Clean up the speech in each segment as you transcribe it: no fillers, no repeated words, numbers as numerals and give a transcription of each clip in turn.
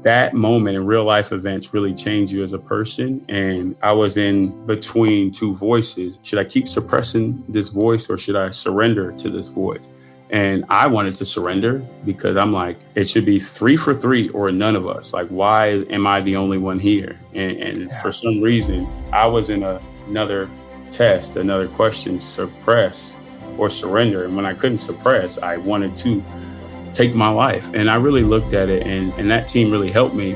That moment in real life events really change you as a person. And I was in between two voices. Should I keep suppressing this voice or should I surrender to this voice? And I wanted to surrender because I'm like, it should be 3 for 3 or none of us. Like, why am I the only one here? And for some reason, I was in another test, another question, suppress or surrender. And when I couldn't suppress, I wanted to take my life. And I really looked at it, and that team really helped me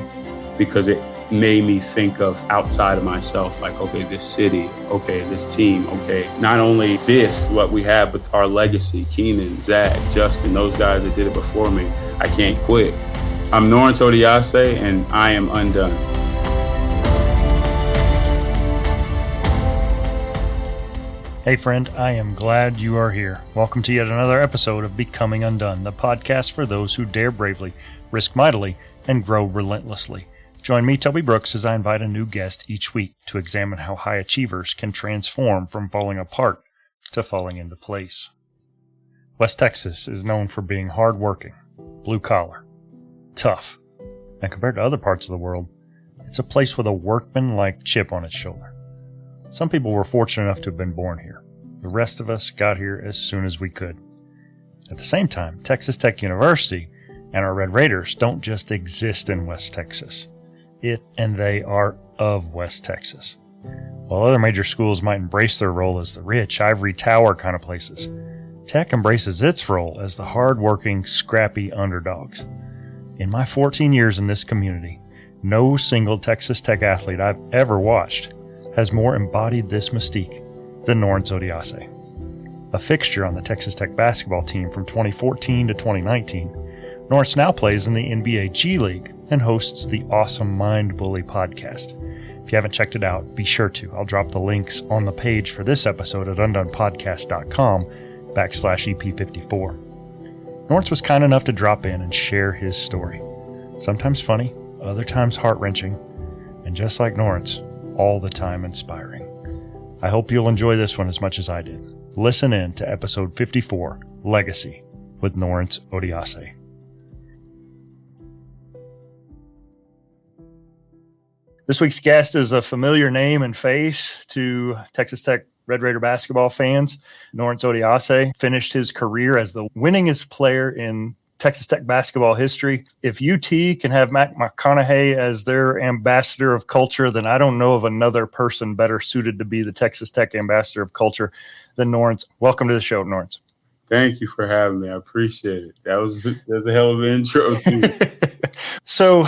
because it made me think of outside of myself, like, okay, this city, okay, this team, okay, not only this, what we have, but our legacy, Keenan, Zach, Justin, those guys that did it before me. I can't quit. I'm Norense Odiase, and I am undone. Hey friend, I am glad you are here. Welcome to yet another episode of Becoming Undone, the podcast for those who dare bravely, risk mightily, and grow relentlessly. Join me, Toby Brooks, as I invite a new guest each week to examine how high achievers can transform from falling apart to falling into place. West Texas is known for being hardworking, blue-collar, tough, and compared to other parts of the world, it's a place with a workman-like chip on its shoulder. Some people were fortunate enough to have been born here. The rest of us got here as soon as we could. At the same time, Texas Tech University and our Red Raiders don't just exist in West Texas. It and they are of West Texas. While other major schools might embrace their role as the rich, ivory tower kind of places, Tech embraces its role as the hard-working, scrappy underdogs. In my 14 years in this community, no single Texas Tech athlete I've ever watched has more embodied this mystique than Norense Odiase. A fixture on the Texas Tech basketball team from 2014 to 2019, Norense now plays in the NBA G League and hosts the awesome Mind Bully podcast. If you haven't checked it out, be sure to. I'll drop the links on the page for this episode at undonepodcast.com/EP54. Norense was kind enough to drop in and share his story. Sometimes funny, other times heart-wrenching, and just like Norense, all the time inspiring. I hope you'll enjoy this one as much as I did. Listen in to episode 54, Legacy, with Norense Odiase. This week's guest is a familiar name and face to Texas Tech Red Raider basketball fans. Norense Odiase finished his career as the winningest player in Texas Tech basketball history. If UT can have Matt McConaughey as their ambassador of culture, then I don't know of another person better suited to be the Texas Tech ambassador of culture than Norense. Welcome to the show, Norense. Thank you for having me. I appreciate it. That was a hell of an intro, too. So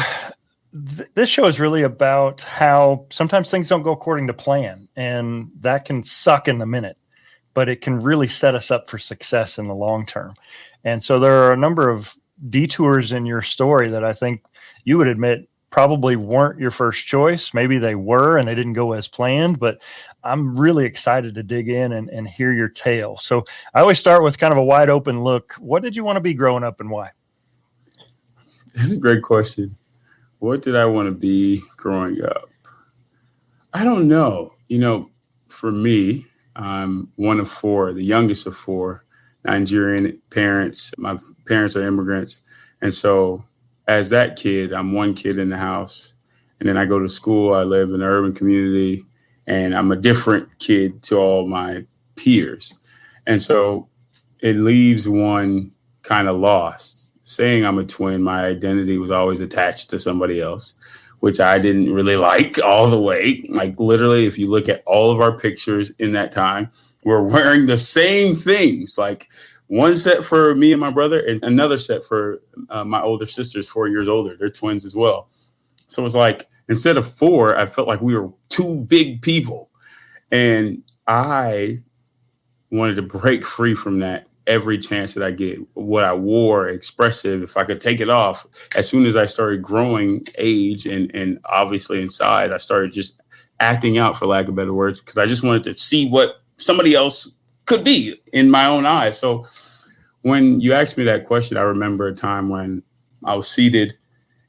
this show is really about how sometimes things don't go according to plan, and that can suck in the minute, but it can really set us up for success in the long term. And so there are a number of detours in your story that I think you would admit probably weren't your first choice. Maybe they were and they didn't go as planned, but I'm really excited to dig in and hear your tale. So I always start with kind of a wide open look. What did you want to be growing up and why? That's a great question. What did I want to be growing up? I don't know. For me, I'm one of four, the youngest of four. Nigerian parents. My parents are immigrants. And so as that kid, I'm one kid in the house. And then I go to school. I live in an urban community. And I'm a different kid to all my peers. And so it leaves one kind of lost. Saying I'm a twin, my identity was always attached to somebody else, which I didn't really like all the way. Like literally, if you look at all of our pictures in that time, we're wearing the same things, like one set for me and my brother and another set for my older sister's 4 years older. They're twins as well. So it was like, instead of four, I felt like we were two big people. And I wanted to break free from that every chance that I get. What I wore, expressive, if I could take it off. As soon as I started growing age and obviously in size, I started just acting out, for lack of better words, because I just wanted to see what somebody else could be in my own eyes. So when you asked me that question, I remember a time when I was seated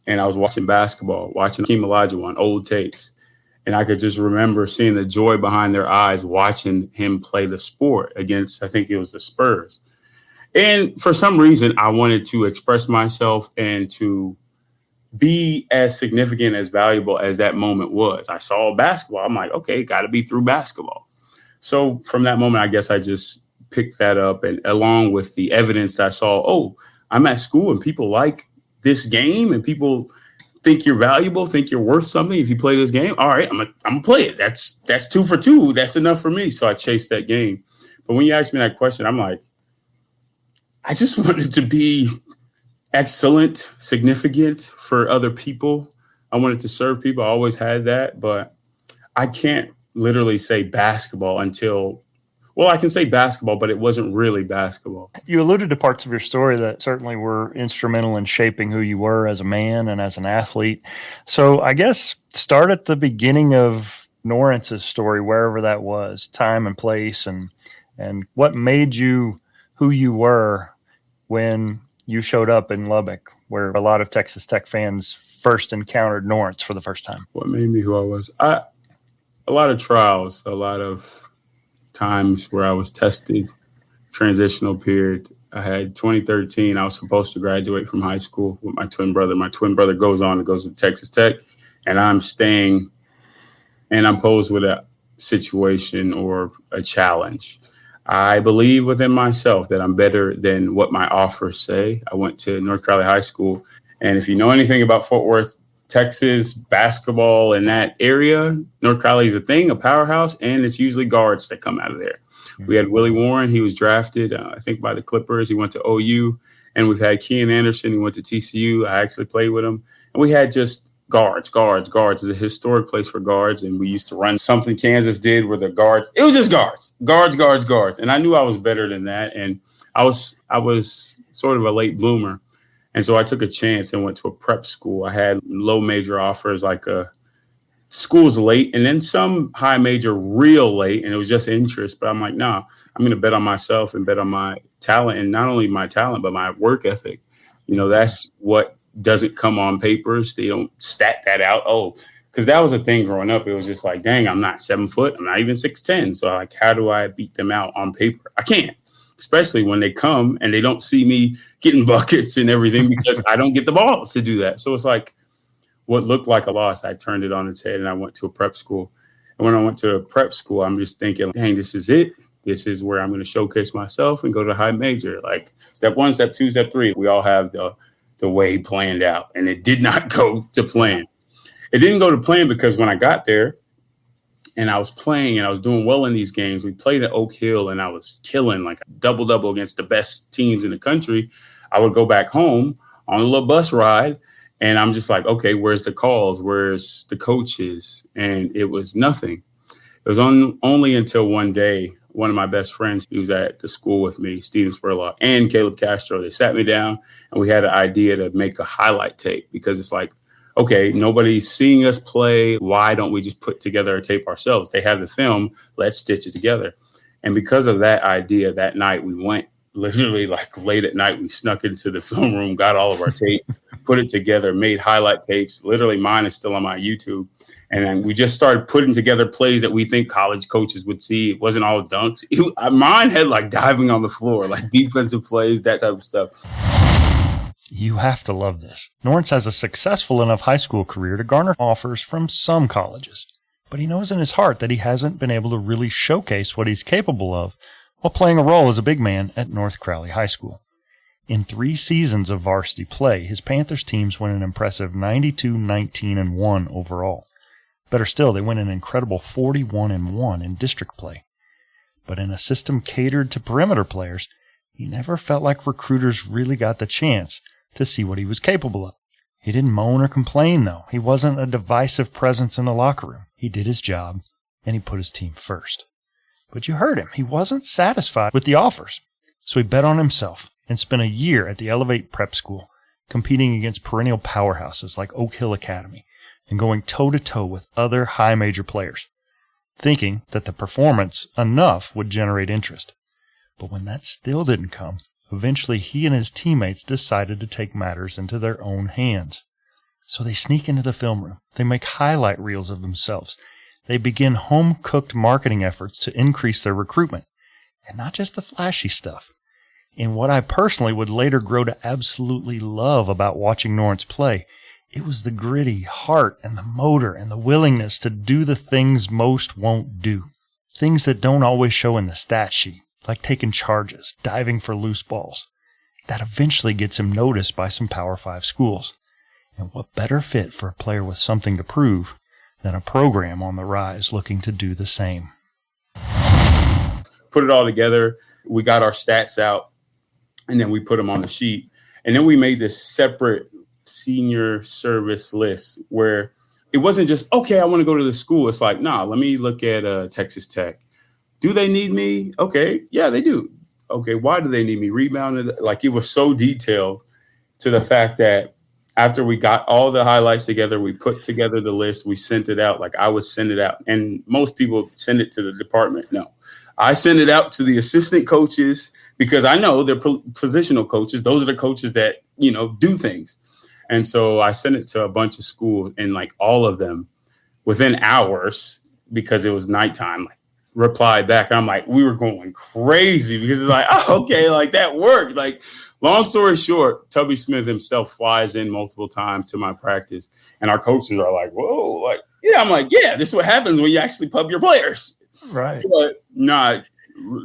and I was watching basketball, watching Hakeem Olajuwon, old tapes. And I could just remember seeing the joy behind their eyes watching him play the sport against, I think it was the Spurs. And for some reason, I wanted to express myself and to be as significant, as valuable as that moment was. I saw basketball. I'm like, okay, got to be through basketball. So from that moment, I guess I just picked that up, and along with the evidence that I saw, oh, I'm at school and people like this game and people think you're valuable, think you're worth something if you play this game. All right, I'm gonna play it. That's 2 for 2. That's enough for me. So I chased that game. But when you ask me that question, I'm like, I just wanted to be excellent, significant for other people. I wanted to serve people. I always had that, but I can't literally say basketball until, well, I can say basketball, but it wasn't really basketball. You alluded to parts of your story that certainly were instrumental in shaping who you were as a man and as an athlete. So I guess start at the beginning of Norense's story, wherever that was, time and place, and what made you who you were when you showed up in Lubbock, where a lot of Texas Tech fans first encountered Norense for the first time. What made me who I was? A lot of trials, a lot of times where I was tested, transitional period. I had 2013, I was supposed to graduate from high school with my twin brother. My twin brother goes to Texas Tech, and I'm staying, and I'm posed with a situation or a challenge. I believe within myself that I'm better than what my offers say. I went to North Crowley High School, and if you know anything about Fort Worth, Texas basketball in that area, North Crowley is a thing, a powerhouse, and it's usually guards that come out of there. We had Willie Warren. He was drafted, I think, by the Clippers. He went to OU. And we've had Kean Anderson. He went to TCU. I actually played with him. And we had just guards. It's a historic place for guards. And we used to run something Kansas did where the guards, it was just guards. And I knew I was better than that. And I was sort of a late bloomer. And so I took a chance and went to a prep school. I had low major offers, like schools late, and then some high major real late. And it was just interest. But I'm like, nah, I'm going to bet on myself and bet on my talent, and not only my talent, but my work ethic. You know, that's what doesn't come on papers. They don't stat that out. Oh, because that was a thing growing up. It was just like, dang, I'm not 7 foot. I'm not even 6'10". So like, how do I beat them out on paper? I can't, especially when they come and they don't see me getting buckets and everything because I don't get the ball to do that. So it's like what looked like a loss, I turned it on its head and I went to a prep school. And when I went to a prep school, I'm just thinking, dang, this is it. This is where I'm going to showcase myself and go to high major. Like step 1, step 2, step 3. We all have the way planned out, and it did not go to plan. It didn't go to plan because when I got there and I was playing and I was doing well in these games, we played at Oak Hill and I was killing like a double against the best teams in the country. I would go back home on a little bus ride and I'm just like, okay, where's the calls? Where's the coaches? And it was nothing. It was only until one day, one of my best friends, he was at the school with me, Steven Spurlock and Caleb Castro. They sat me down and we had an idea to make a highlight tape because it's like, okay, nobody's seeing us play. Why don't we just put together a tape ourselves? They have the film. Let's stitch it together. And because of that idea, that night we went literally like late at night. We snuck into the film room, got all of our tape, put it together, made highlight tapes. Literally mine is still on my YouTube. And then we just started putting together plays that we think college coaches would see. It wasn't all dunks. Mine had like diving on the floor, like defensive plays, that type of stuff. You have to love this. Norense has a successful enough high school career to garner offers from some colleges, but he knows in his heart that he hasn't been able to really showcase what he's capable of while playing a role as a big man at North Crowley High School. In 3 seasons of varsity play, his Panthers teams win an impressive 92-19-1 overall. Better still, they win an incredible 41-1 in district play. But in a system catered to perimeter players, he never felt like recruiters really got the chance to see what he was capable of. He didn't moan or complain, though. He wasn't a divisive presence in the locker room. He did his job, and he put his team first. But you heard him. He wasn't satisfied with the offers. So he bet on himself and spent a year at the Elevate Prep School, competing against perennial powerhouses like Oak Hill Academy and going toe-to-toe with other high major players, thinking that the performance enough would generate interest. But when that still didn't come, eventually he and his teammates decided to take matters into their own hands. So they sneak into the film room. They make highlight reels of themselves. They begin home-cooked marketing efforts to increase their recruitment. And not just the flashy stuff. In what I personally would later grow to absolutely love about watching Norense play It was the gritty heart and the motor and the willingness to do the things most won't do. Things that don't always show in the stat sheet, like taking charges, diving for loose balls. That eventually gets him noticed by some Power 5 schools. And what better fit for a player with something to prove than a program on the rise looking to do the same? Put it all together. We got our stats out, and then we put them on the sheet. And then we made this separate senior service list where it wasn't just, okay, I want to go to the school. It's like, nah, let me look at Texas Tech. Do they need me? Okay, yeah, they do. Okay, why do they need me? Rebounded. Like, it was so detailed to the fact that after we got all the highlights together, we put together the list, we sent it out. Like, I would send it out. And most people send it to the department. No, I send it out to the assistant coaches because I know they're positional coaches. Those are the coaches that, do things. And so I sent it to a bunch of schools, and like all of them within hours, because it was nighttime, like, replied back. I'm like, we were going crazy because it's like, oh, okay, like that worked. Like, long story short, Tubby Smith himself flies in multiple times to my practice, and our coaches are like, whoa, like, yeah. I'm like, yeah, this is what happens when you actually pub your players. Right. But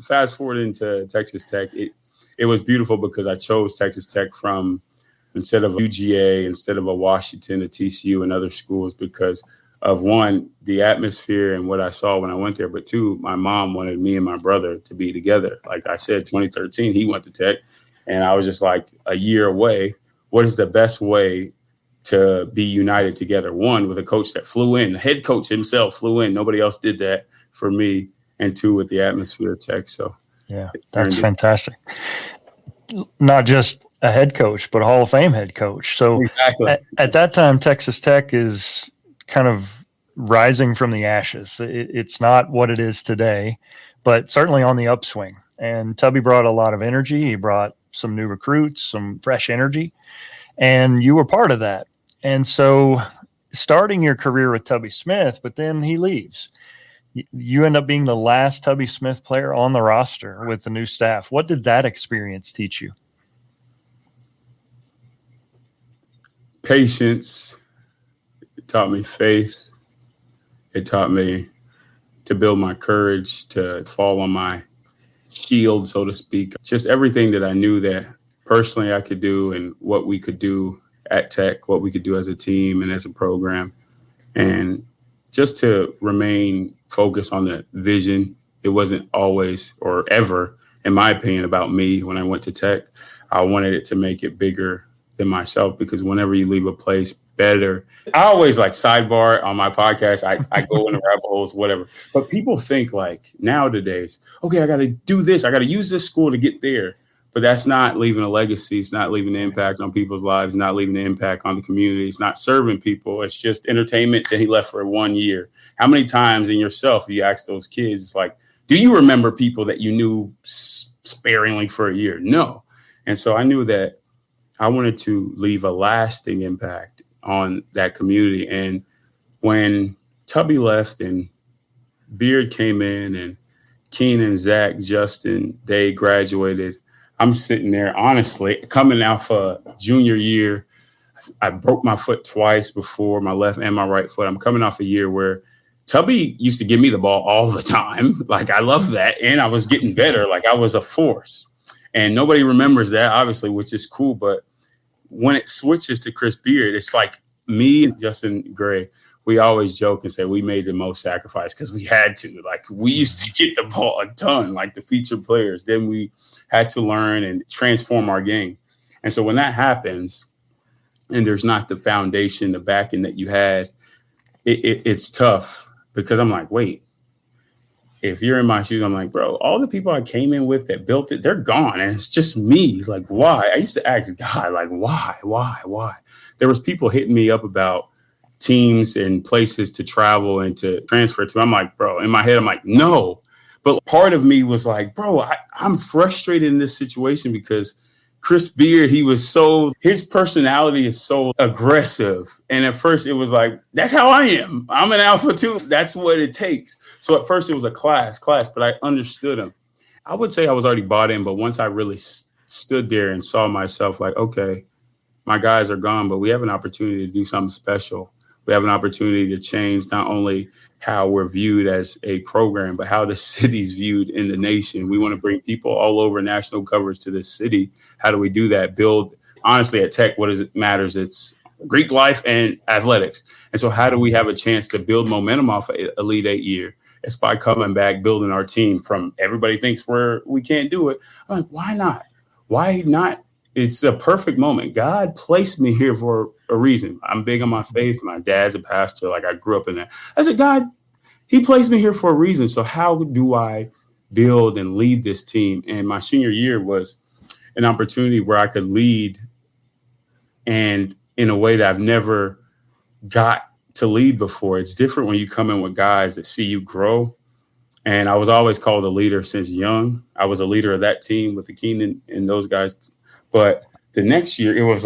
fast forward into Texas Tech, it was beautiful because I chose Texas Tech from instead of a UGA, instead of a Washington, a TCU, and other schools because of, one, the atmosphere and what I saw when I went there. But two, my mom wanted me and my brother to be together. Like I said, 2013, he went to Tech, and I was just like a year away. What is the best way to be united together? One, with a coach that flew in, the head coach himself flew in. Nobody else did that for me. And two, with the atmosphere of Tech. So yeah, that's fantastic. Not just a head coach, but a Hall of Fame head coach. So exactly. At that time, Texas Tech is kind of rising from the ashes. It's not what it is today, but certainly on the upswing. And Tubby brought a lot of energy. He brought some new recruits, some fresh energy, and you were part of that. And so starting your career with Tubby Smith, but then he leaves. You end up being the last Tubby Smith player on the roster with the new staff. What did that experience teach you? Patience. It taught me faith. It taught me to build my courage, to fall on my shield, so to speak. Just everything that I knew that personally I could do and what we could do at Tech, what we could do as a team and as a program. And just to remain focused on the vision. It wasn't always or ever, in my opinion, about me when I went to Tech. I wanted it to make it bigger than myself because whenever you leave a place better, I always like sidebar on my podcast. I go into rabbit holes, whatever. But people think like nowadays, okay, I got to do this. I got to use this school to get there. But that's not leaving a legacy. It's not leaving an impact on people's lives, not leaving an impact on the community. It's not serving people. It's just entertainment that he left for 1 year. How many times in yourself you ask those kids, it's like, do you remember people that you knew sparingly for a year? No. And so I knew that I wanted to leave a lasting impact on that community. And when Tubby left and Beard came in and Keenan, Zach, Justin, they graduated, I'm sitting there, honestly, coming out for junior year. I broke my foot twice before, my left and my right foot. I'm coming off a year where Tubby used to give me the ball all the time. Like, I love that. And I was getting better. Like, I was a force. And nobody remembers that, obviously, which is cool. But when it switches to Chris Beard, it's like me and Justin Gray, we always joke and say we made the most sacrifice because we had to. Like, we used to get the ball a ton, like the featured players. Then we had to learn and transform our game. And so when that happens and there's not the foundation, the backing that you had, it's tough because I'm like, wait, if you're in my shoes, I'm like, bro, all the people I came in with that built it, they're gone. And it's just me. Like, why? I used to ask God, like, why? There was people hitting me up about teams and places to travel and to transfer to. I'm like, bro, in my head, I'm like, no. But part of me was like, bro, I'm frustrated in this situation because Chris Beard, his personality is so aggressive. And at first it was like, that's how I am. I'm an alpha too. That's what it takes. So at first it was a clash, but I understood him. I would say I was already bought in, but once I really stood there and saw myself like, okay, my guys are gone, but we have an opportunity to do something special. We have an opportunity to change not only how we're viewed as a program, but how the city's viewed in the nation. We want to bring people all over national coverage to this city. How do we do that? Build, honestly, at Tech, what does it matters? It's Greek life and athletics. And so how do we have a chance to build momentum off of Elite Eight year? It's by coming back, building our team from everybody thinks we can't do it. I'm like, why not? Why not? It's a perfect moment. God placed me here for a reason. I'm big on my faith. My dad's a pastor. Like, I grew up in that. I said, God, he placed me here for a reason. So how do I build and lead this team? And my senior year was an opportunity where I could lead, and in a way that I've never got to lead before. It's different when you come in with guys that see you grow. And I was always called a leader since young. I was a leader of that team with the Keenan and those guys. But the next year, it was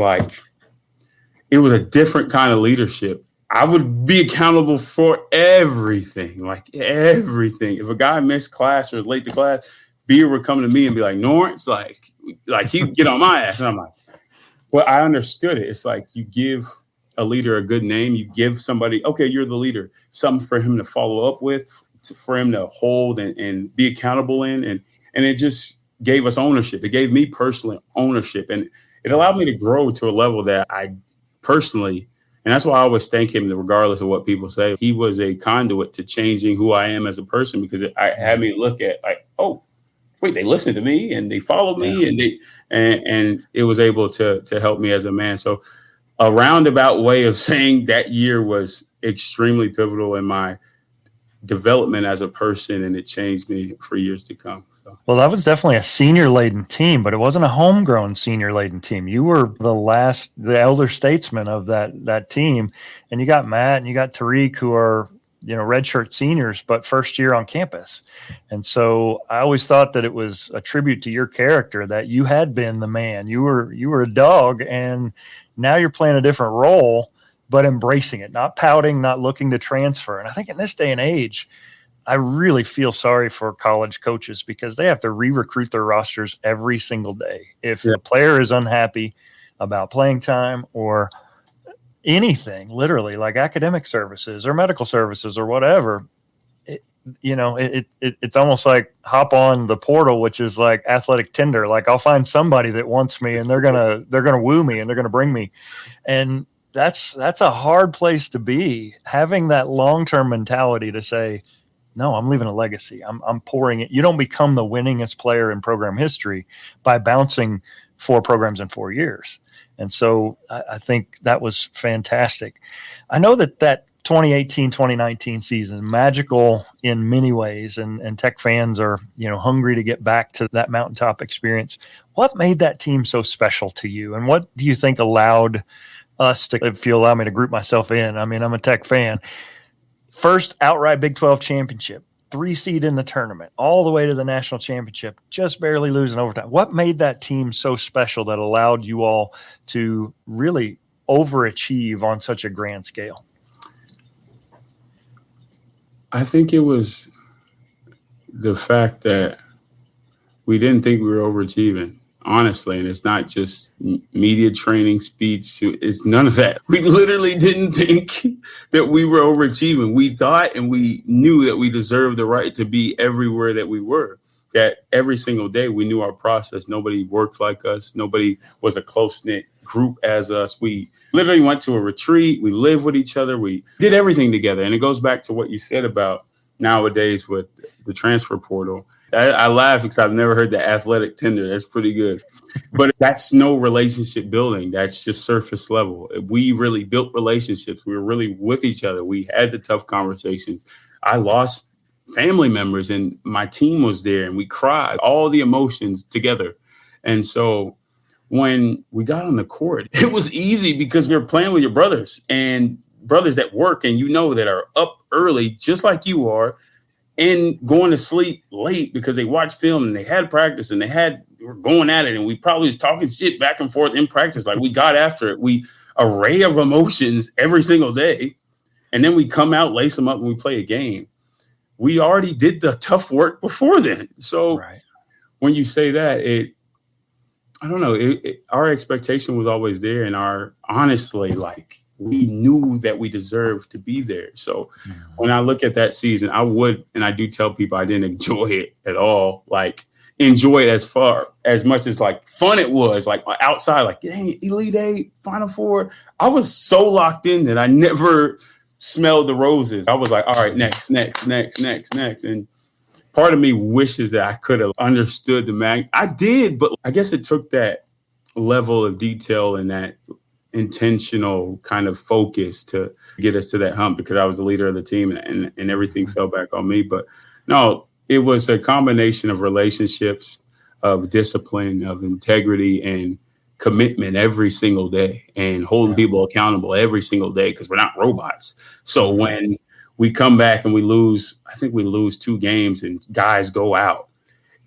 a different kind of leadership. I would be accountable for everything, like everything. If a guy missed class or was late to class, Beer would come to me and be like, Norense, like he'd get on my ass. And I'm like, well, I understood it. It's like you give a leader a good name. You give somebody, okay, you're the leader, something for him to follow up with, for him to hold and be accountable in. And it just gave us ownership. It gave me personally ownership. And it allowed me to grow to a level that I personally, and that's why I always thank him, regardless of what people say. He was a conduit to changing who I am as a person, because it had me look at like, oh, wait, they listened to me and they followed me, and it was able to help me as a man. So a roundabout way of saying that year was extremely pivotal in my development as a person, and it changed me for years to come. So. Well, that was definitely a senior-laden team, but it wasn't a homegrown senior-laden team. You were the elder statesman of that team, and you got Matt and you got Tariq, who are redshirt seniors, but first year on campus. And so I always thought that it was a tribute to your character, that you had been the man. You were a dog, and now you're playing a different role, but embracing it, not pouting, not looking to transfer. And I think in this day and age, I really feel sorry for college coaches, because they have to re-recruit their rosters every single day. If the player is unhappy about playing time or anything, literally like academic services or medical services or whatever, it's almost like hop on the portal, which is like athletic Tinder. Like, I'll find somebody that wants me, and they're gonna woo me, and they're gonna bring me. And that's a hard place to be, having that long-term mentality to say, no, I'm leaving a legacy. I'm pouring it. You don't become the winningest player in program history by bouncing 4 programs in 4 years. And so I think that was fantastic. I know that 2018-2019 season, magical in many ways, and Tech fans are, hungry to get back to that mountaintop experience. What made that team so special to you? And what do you think allowed us to, if you allow me to group myself in, I mean, I'm a Tech fan, first outright Big 12 championship, 3 seed in the tournament, all the way to the national championship, just barely losing overtime. What made that team so special that allowed you all to really overachieve on such a grand scale? I think it was the fact that we didn't think we were overachieving, honestly. And it's not just media training, speech. It's none of that. We literally didn't think that we were overachieving. We thought and we knew that we deserved the right to be everywhere that we were, that every single day we knew our process. Nobody worked like us. Nobody was a close-knit group as us. We literally went to a retreat. We lived with each other. We did everything together. And it goes back to what you said about nowadays with the transfer portal. I laugh because I've never heard the athletic Tinder. That's pretty good. But that's no relationship building. That's just surface level. We really built relationships. We were really with each other. We had the tough conversations. I lost family members, and my team was there, and we cried, all the emotions together. And so when we got on the court, it was easy because we were playing with your brothers, and brothers that work and that are up early just like you are, and going to sleep late because they watched film and they had practice and we were going at it, and we probably was talking shit back and forth in practice. Like, we got after it. We array of emotions every single day. And then we come out, lace them up, and we play a game. We already did the tough work before then. So when you say that, I don't know. Our expectation was always there, and honestly, like we knew that we deserved to be there. So when I look at that season, and I do tell people I didn't enjoy it at all. Like enjoy it as much as like fun it was. Like outside, like dang, Elite Eight, Final Four. I was so locked in that I never smelled the roses. I was like, all right, next, and part of me wishes that I could have understood I did, but I guess it took that level of detail and that intentional kind of focus to get us to that hump, because I was the leader of the team and everything fell back on me. But no, it was a combination of relationships, of discipline, of integrity, and commitment every single day, and holding people accountable every single day, because we're not robots. So when we come back and I think we lose 2 games and guys go out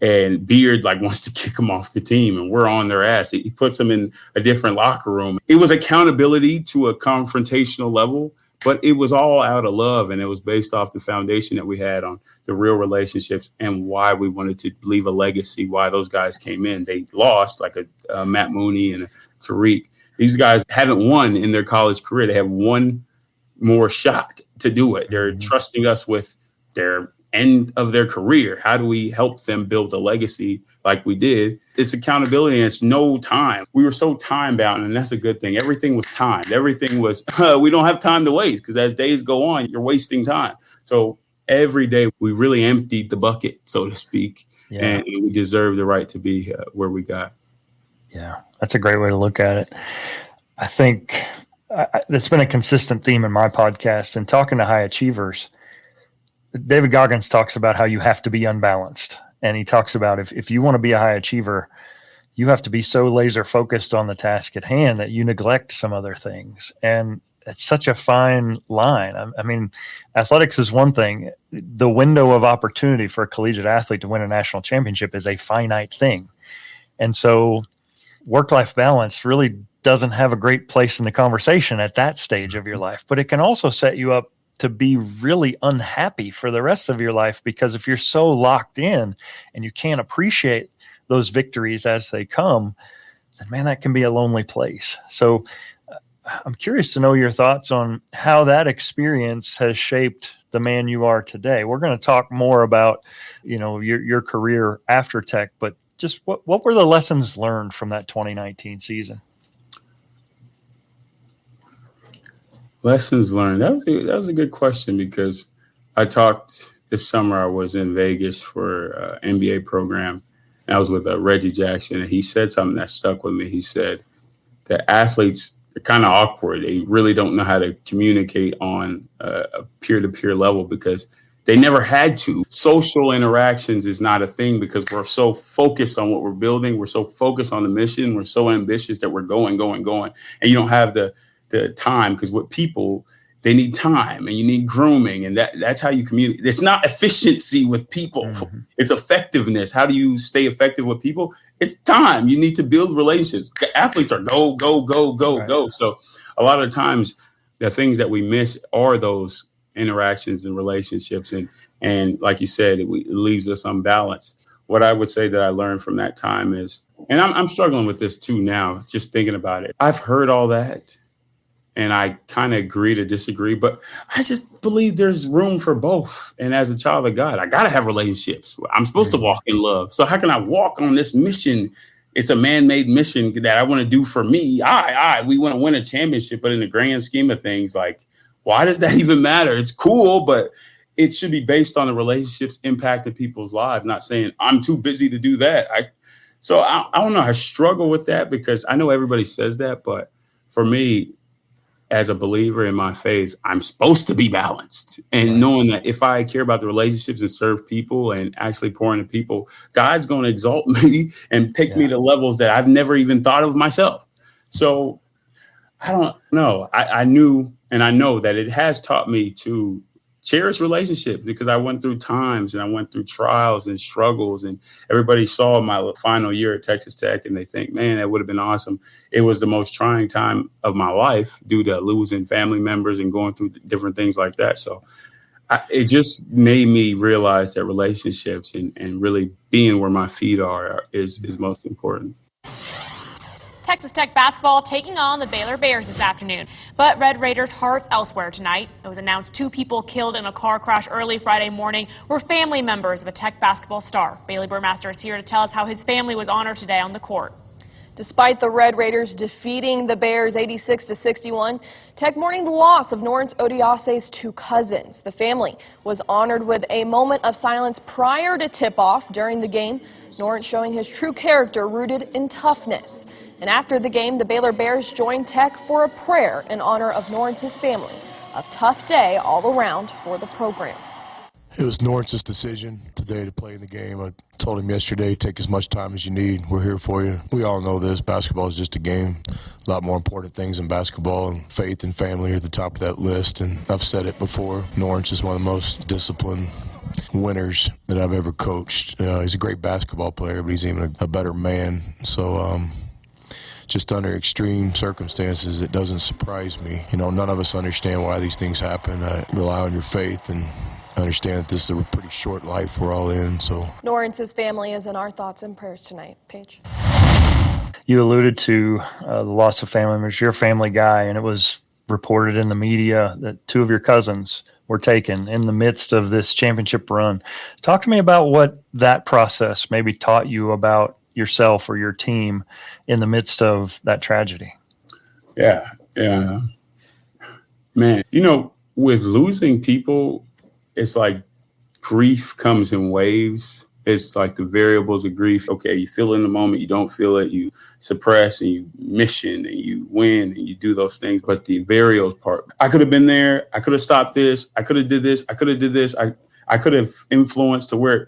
and Beard like wants to kick them off the team and we're on their ass. He puts them in a different locker room. It was accountability to a confrontational level, but it was all out of love. And it was based off the foundation that we had on the real relationships and why we wanted to leave a legacy, why those guys came in. They lost like a Matt Mooney and a Tariq. These guys haven't won in their college career. They have one more shot to do it. They're trusting us with their end of their career. How do we help them build a legacy like we did? It's accountability, and it's no time. We were so time bound, and that's a good thing. Everything was timed. Everything was, we don't have time to waste, because as days go on, you're wasting time. So every day we really emptied the bucket, so to speak, and we deserve the right to be where we got. Yeah, that's a great way to look at it. I think that's been a consistent theme in my podcast and talking to high achievers. David Goggins talks about how you have to be unbalanced. And he talks about if you want to be a high achiever, you have to be so laser focused on the task at hand that you neglect some other things. And it's such a fine line. I mean, athletics is one thing. The window of opportunity for a collegiate athlete to win a national championship is a finite thing. And so work-life balance really doesn't have a great place in the conversation at that stage of your life, but it can also set you up to be really unhappy for the rest of your life, because if you're so locked in and you can't appreciate those victories as they come, then man, that can be a lonely place. So I'm curious to know your thoughts on how that experience has shaped the man you are today. We're going to talk more about, your career after Tech, but just what were the lessons learned from that 2019 season? Lessons learned. That was a good question, because I talked this summer. I was in Vegas for an NBA program, and I was with Reggie Jackson, and he said something that stuck with me. He said that athletes are kind of awkward. They really don't know how to communicate on a peer-to-peer level because they never had to. Social interactions is not a thing because we're so focused on what we're building. We're so focused on the mission. We're so ambitious that we're going. And you don't have the time, because with people, they need time and you need grooming, and that's how you communicate. It's not efficiency with people. Mm-hmm. It's effectiveness. How do you stay effective with people? It's time. You need to build relationships. Athletes are go. Right. So a lot of times the things that we miss are those interactions and relationships. And like you said, it leaves us unbalanced. What I would say that I learned from that time is, and I'm struggling with this too now, just thinking about it. I've heard all that, and I kind of agree to disagree, but I just believe there's room for both. And as a child of God, I got to have relationships. I'm supposed to walk in love. So how can I walk on this mission? It's a man-made mission that I want to do for me. We want to win a championship, but in the grand scheme of things, like, why does that even matter? It's cool, but it should be based on the relationships impacting people's lives, not saying I'm too busy to do that. I don't know. I struggle with that because I know everybody says that, but for me, as a believer in my faith, I'm supposed to be balanced, and knowing that if I care about the relationships and serve people and actually pour into people, God's going to exalt me and take me to levels that I've never even thought of myself. So I don't know. I knew, and I know that it has taught me to cherish relationships, because I went through times and I went through trials and struggles, and everybody saw my final year at Texas Tech and they think, man, that would have been awesome. It was the most trying time of my life due to losing family members and going through different things like that. So it just made me realize that relationships and really being where my feet are is most important. Texas Tech basketball taking on the Baylor Bears this afternoon. But Red Raiders' hearts elsewhere tonight. It was announced 2 people killed in a car crash early Friday morning were family members of a Tech basketball star. Bailey Burmaster is here to tell us how his family was honored today on the court. Despite the Red Raiders defeating the Bears 86-61, Tech mourning the loss of Norense Odiase's 2 cousins. The family was honored with a moment of silence prior to tip-off during the game. Norense showing his true character rooted in toughness. And after the game, the Baylor Bears joined Tech for a prayer in honor of Norense's family. A tough day all around for the program. It was Norense's decision today to play in the game. I told him yesterday, take as much time as you need. We're here for you. We all know this. Basketball is just a game. A lot more important things than basketball, and faith and family are at the top of that list. And I've said it before, Norense is one of the most disciplined winners that I've ever coached. He's a great basketball player, but he's even a better man. So, just under extreme circumstances, it doesn't surprise me. None of us understand why these things happen. Rely on your faith and understand that this is a pretty short life we're all in. So Norense's family is in our thoughts and prayers tonight. Paige. You alluded to the loss of family members. You're a family guy, and it was reported in the media that 2 of your cousins were taken in the midst of this championship run. Talk to me about what that process maybe taught you about yourself or your team in the midst of that tragedy. Yeah. Man, with losing people, it's like grief comes in waves. It's like the variables of grief. Okay, you feel it in the moment, you don't feel it, you suppress and you mission and you win and you do those things. But the variables part, I could have been there, I could have stopped this, I could have did this, I could have did this, I could have influenced to where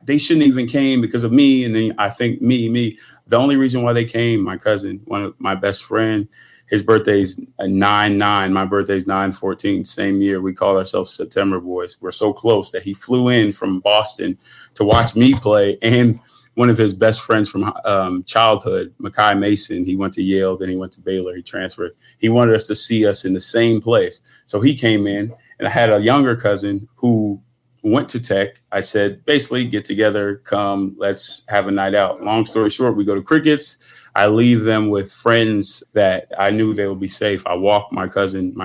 they shouldn't even came because of me. And then I think me. The only reason why they came, my cousin, one of my best friend, his birthday's 9/9. My birthday's 9/14. Same year. We call ourselves September Boys. We're so close that he flew in from Boston to watch me play. And one of his best friends from childhood, Makai Mason, he went to Yale, then he went to Baylor. He transferred. He wanted us to see us in the same place. So he came in, and I had a younger cousin who went to Tech. I said, basically, get together, come, let's have a night out. Long story short, we go to crickets. I leave them with friends that I knew they would be safe. I walk my cousin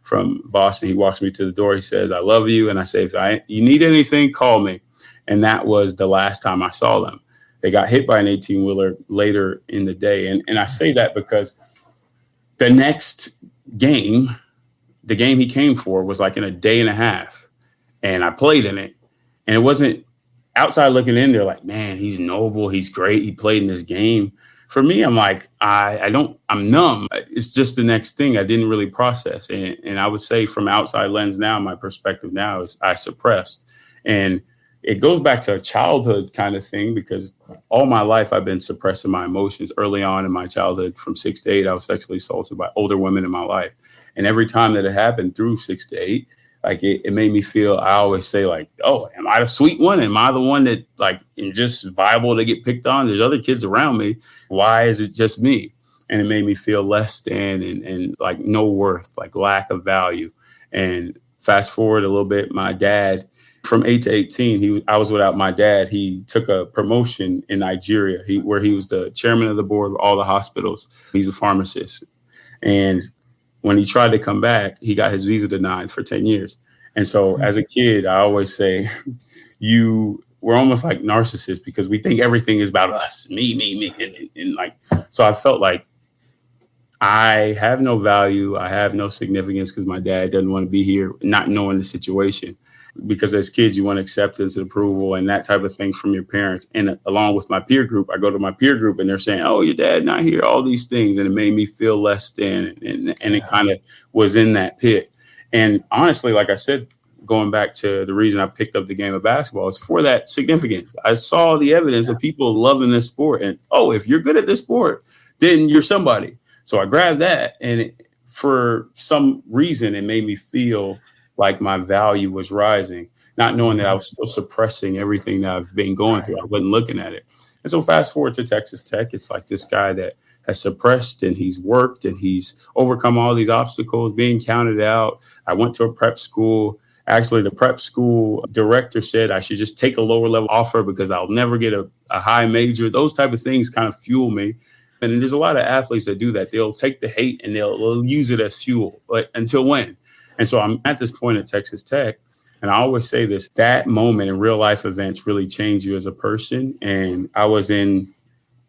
from Boston. He walks me to the door. He says, I love you. And I say, if you need anything, call me. And that was the last time I saw them. They got hit by an 18-wheeler later in the day. And I say that because the next game, the game he came for was like in a day and a half. And I played in it. And it wasn't outside looking in there like, man, he's noble. He's great. He played in this game. For me, I'm like, I'm numb. It's just the next thing I didn't really process. And I would say from outside lens now, my perspective now is I suppressed. And it goes back to a childhood kind of thing because all my life I've been suppressing my emotions. Early on in my childhood, from 6 to 8, I was sexually assaulted by older women in my life. And every time that it happened through 6 to 8, like it made me feel, I always say like, oh, am I the sweet one? Am I the one that like am just viable to get picked on? There's other kids around me. Why is it just me? And it made me feel less than and like no worth, like lack of value. And fast forward a little bit, my dad, from 8 to 18, I was without my dad. He took a promotion in Nigeria where he was the chairman of the board of all the hospitals. He's a pharmacist. And when he tried to come back, he got his visa denied for 10 years. And so as a kid, I always say, we're almost like narcissists because we think everything is about us, me. And like, so I felt like I have no value. I have no significance because my dad doesn't want to be here, not knowing the situation. Because as kids, you want acceptance and approval and that type of thing from your parents. And along with my peer group, I go to my peer group and they're saying, oh, your dad not here, all these things. And it made me feel less than. And it kind of was in that pit. And honestly, like I said, going back to the reason I picked up the game of basketball is for that significance. I saw the evidence of people loving this sport. And, oh, if you're good at this sport, then you're somebody. So I grabbed that. And for some reason, it made me feel like my value was rising, not knowing that I was still suppressing everything that I've been going through. I wasn't looking at it. And so fast forward to Texas Tech, it's like this guy that has suppressed and he's worked and he's overcome all these obstacles, being counted out. I went to a prep school. Actually, the prep school director said I should just take a lower level offer because I'll never get a high major. Those type of things kind of fuel me. And there's a lot of athletes that do that. They'll take the hate and they'll use it as fuel. But until when? And so I'm at this point at Texas Tech. And I always say this, that moment in real life events really change you as a person. And I was in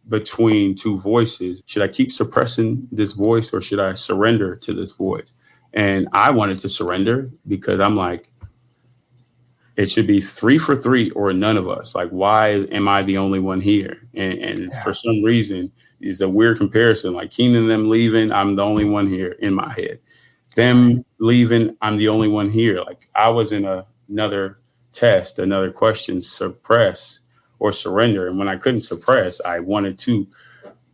between two voices. Should I keep suppressing this voice or should I surrender to this voice? And I wanted to surrender because I'm like, it should be 3 for 3 or none of us. Like, why am I the only one here? And for some reason, it's a weird comparison. Like Keenan and them leaving, I'm the only one here in my head. Them leaving, I'm the only one here. Like I was in another test, another question, suppress or surrender. And when I couldn't suppress, I wanted to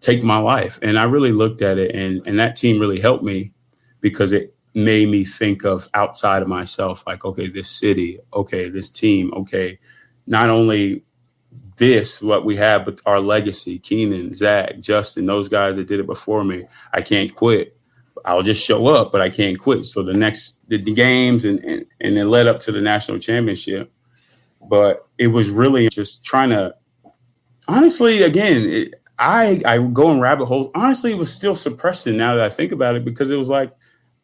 take my life. And I really looked at it and that team really helped me because it made me think of outside of myself, like, okay, this city, okay, this team, okay, not only this, what we have, but our legacy, Keenan, Zach, Justin, those guys that did it before me. I can't quit. I'll just show up, but I can't quit. So the games and it led up to the national championship. But it was really just trying to, honestly, again, I would go in rabbit holes. Honestly, it was still suppressing now that I think about it because it was like,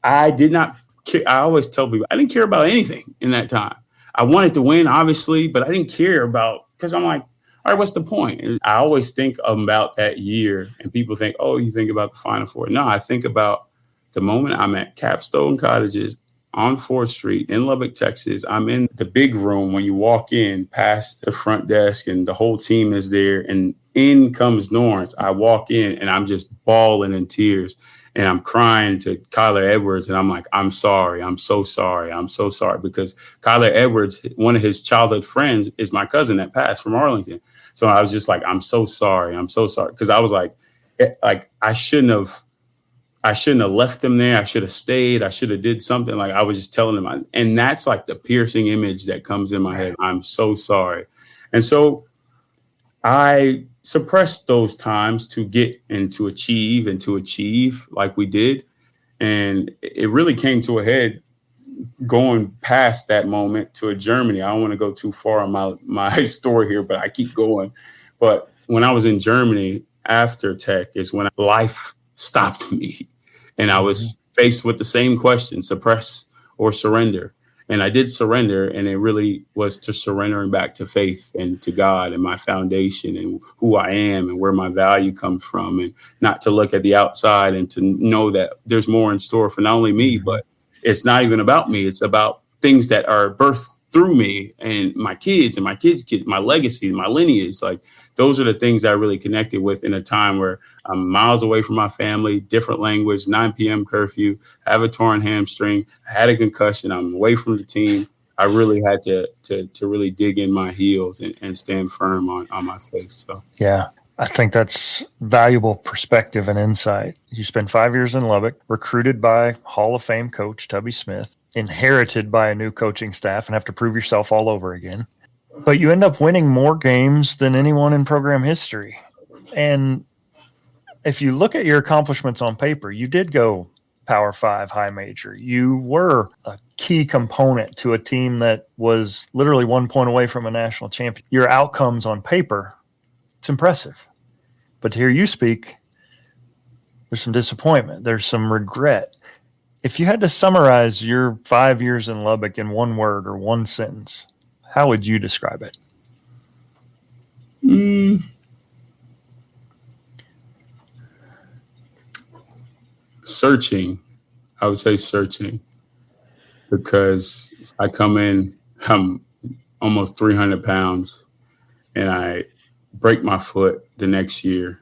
I did not care. I always tell people I didn't care about anything in that time. I wanted to win, obviously, but I didn't care about, because I'm like, all right, what's the point? And I always think about that year and people think, oh, you think about the Final Four. No, I think about the moment I'm at Capstone Cottages on 4th Street in Lubbock, Texas. I'm in the big room when you walk in past the front desk and the whole team is there. And in comes Norense. I walk in and I'm just bawling in tears. And I'm crying to Kyler Edwards. And I'm like, I'm sorry. I'm so sorry. I'm so sorry. Because Kyler Edwards, one of his childhood friends, is my cousin that passed from Arlington. So I was just like, I'm so sorry. I'm so sorry. Because I was like I shouldn't have left them there. I should have stayed. I should have did something. Like I was just telling them. And that's like the piercing image that comes in my head. I'm so sorry. And so I suppressed those times to get and to achieve like we did. And it really came to a head going past that moment to Germany. I don't want to go too far on my story here, but I keep going. But when I was in Germany after Tech is when life stopped me. And I was faced with the same question, suppress or surrender. And I did surrender, and it really was to surrendering back to faith and to God and my foundation and who I am and where my value comes from, and not to look at the outside and to know that there's more in store for not only me, but it's not even about me. It's about things that are birthed through me and my kids and my kids' kids, my legacy, my lineage. Like those are the things that I really connected with in a time where I'm miles away from my family, different language, 9 p.m. curfew, I have a torn hamstring, I had a concussion, I'm away from the team. I really had to really dig in my heels and stand firm on my faith. So Yeah, I think that's valuable perspective and insight. You spend 5 years in Lubbock, recruited by Hall of Fame coach Tubby Smith, inherited by a new coaching staff and have to prove yourself all over again. But you end up winning more games than anyone in program history. And if you look at your accomplishments on paper, you did go Power 5 high major. You were a key component to a team that was literally 1 point away from a national champion. Your outcomes on paper, it's impressive. But to hear you speak, there's some disappointment. There's some regret. If you had to summarize your 5 years in Lubbock in one word or one sentence, how would you describe it? Searching. I would say searching, because I come in, I'm almost 300 pounds, and I break my foot the next year,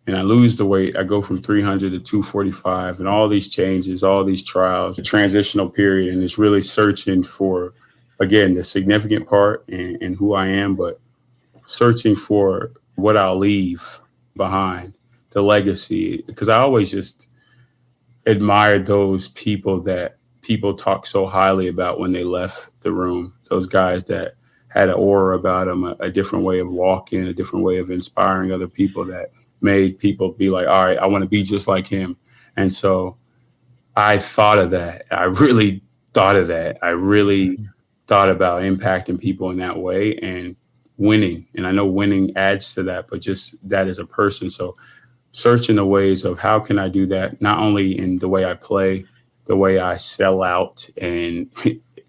and I lose the weight. I go from 300 to 245, and all these changes, all these trials, the transitional period, and it's really searching for, again, the significant part and who I am, but searching for what I'll leave behind, the legacy, because I always just admired those people that people talk so highly about when they left the room, those guys that had an aura about them, a different way of walking, a different way of inspiring other people that made people be like, all right, I want to be just like him. And so I thought of that. I really thought of that. I really thought about impacting people in that way and winning. And I know winning adds to that, but just that as a person. So searching the ways of how can I do that, not only in the way I play, the way I sell out and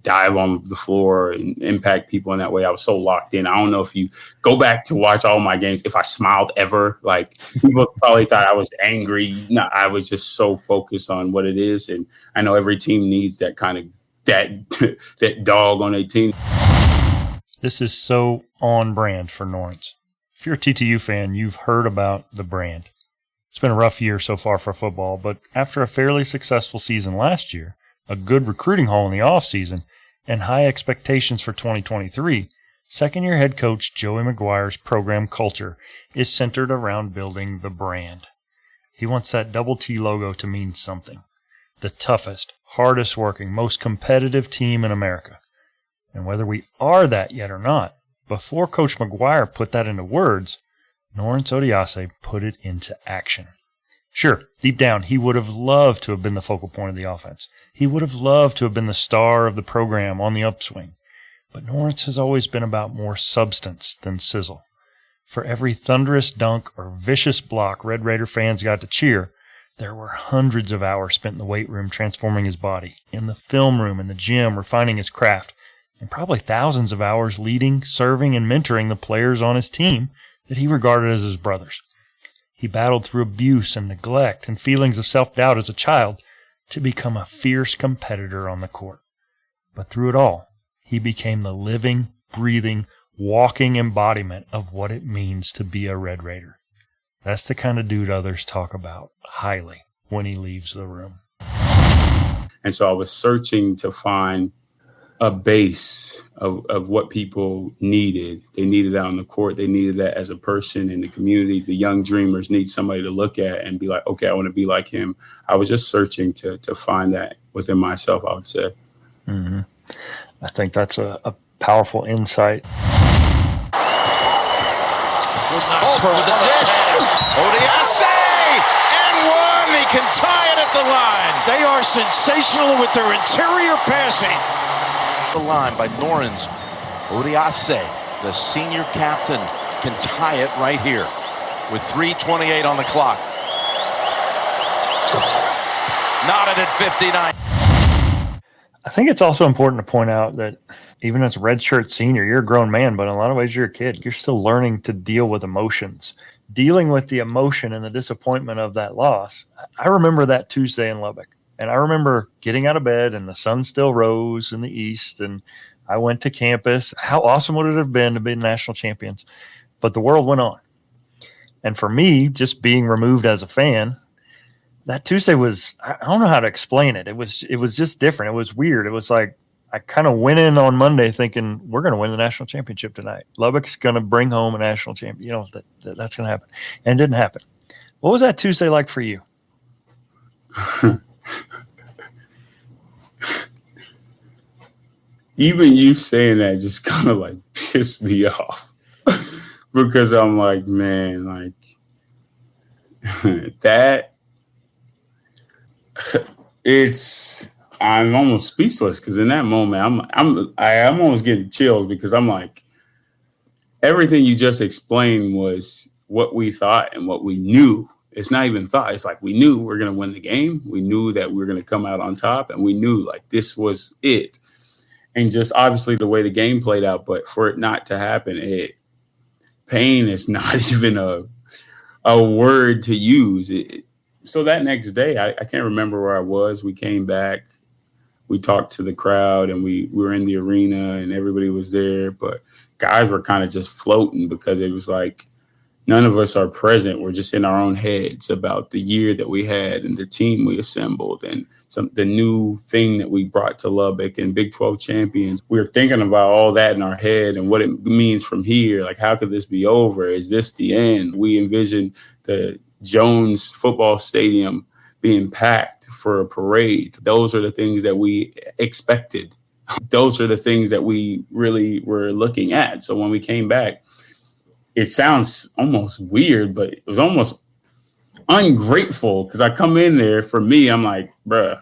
dive on the floor and impact people in that way. I was so locked in. I don't know if you go back to watch all my games, if I smiled ever. Like, people probably thought I was angry. No, I was just so focused on what it is. And I know every team needs that kind of that dog on their team. This is so on brand for Norense. If you're a TTU fan, you've heard about the brand. It's been a rough year so far for football, but after a fairly successful season last year, a good recruiting haul in the offseason, and high expectations for 2023, second-year head coach Joey McGuire's program culture is centered around building the brand. He wants that double T logo to mean something. The toughest, hardest working, most competitive team in America. And whether we are that yet or not, before Coach McGuire put that into words, Norense Odiase put it into action. Sure, deep down, he would have loved to have been the focal point of the offense. He would have loved to have been the star of the program on the upswing. But Norense has always been about more substance than sizzle. For every thunderous dunk or vicious block Red Raider fans got to cheer, there were hundreds of hours spent in the weight room transforming his body, in the film room, in the gym, refining his craft, and probably thousands of hours leading, serving, and mentoring the players on his team that he regarded as his brothers. He battled through abuse and neglect and feelings of self-doubt as a child to become a fierce competitor on the court. But through it all, he became the living, breathing, walking embodiment of what it means to be a Red Raider. That's the kind of dude others talk about highly when he leaves the room. And so I was searching to find a base of what people needed. They needed that on the court. They needed that as a person in the community. The young dreamers need somebody to look at and be like, okay, I want to be like him. I was just searching to find that within myself, I would say. Mm-hmm. I think that's a powerful insight. Over with the dish. Odiase! And one! He can tie it at the line. They are sensational with their interior passing. The line by Norense Odiase, the senior captain, can tie it right here with 3:28 on the clock. Knotted at 59. I think it's also important to point out that even as a redshirt senior, you're a grown man, but in a lot of ways you're a kid. You're still learning to deal with emotions. Dealing with the emotion and the disappointment of that loss. I remember that Tuesday in Lubbock. And I remember getting out of bed and the sun still rose in the east, and I went to campus. How awesome would it have been to be national champions? But the world went on. And for me, just being removed as a fan, that Tuesday was, I don't know how to explain it. It was just different. It was weird. It was like I kind of went in on Monday thinking we're going to win the national championship tonight. Lubbock's going to bring home a national champion. You know, that's going to happen. And it didn't happen. What was that Tuesday like for you? Even you saying that just kind of like pissed me off because I'm like, man, like that. I'm almost speechless because in that moment I'm almost getting chills because I'm like, everything you just explained was what we thought and what we knew. It's not even thought. It's like we knew we're going to win the game. We knew that we were going to come out on top, and we knew like this was it. And just obviously the way the game played out, but for it not to happen, pain is not even a word to use. So that next day, I can't remember where I was. We came back, we talked to the crowd, and we were in the arena, and everybody was there. But guys were kind of just floating because it was like, none of us are present. We're just in our own heads about the year that we had and the team we assembled and the new thing that we brought to Lubbock and Big 12 champions. We were thinking about all that in our head and what it means from here. Like, how could this be over? Is this the end? We envisioned the Jones football stadium being packed for a parade. Those are the things that we expected. Those are the things that we really were looking at. So when we came back, it sounds almost weird, but it was almost ungrateful because I come in there, for me, I'm like, bruh,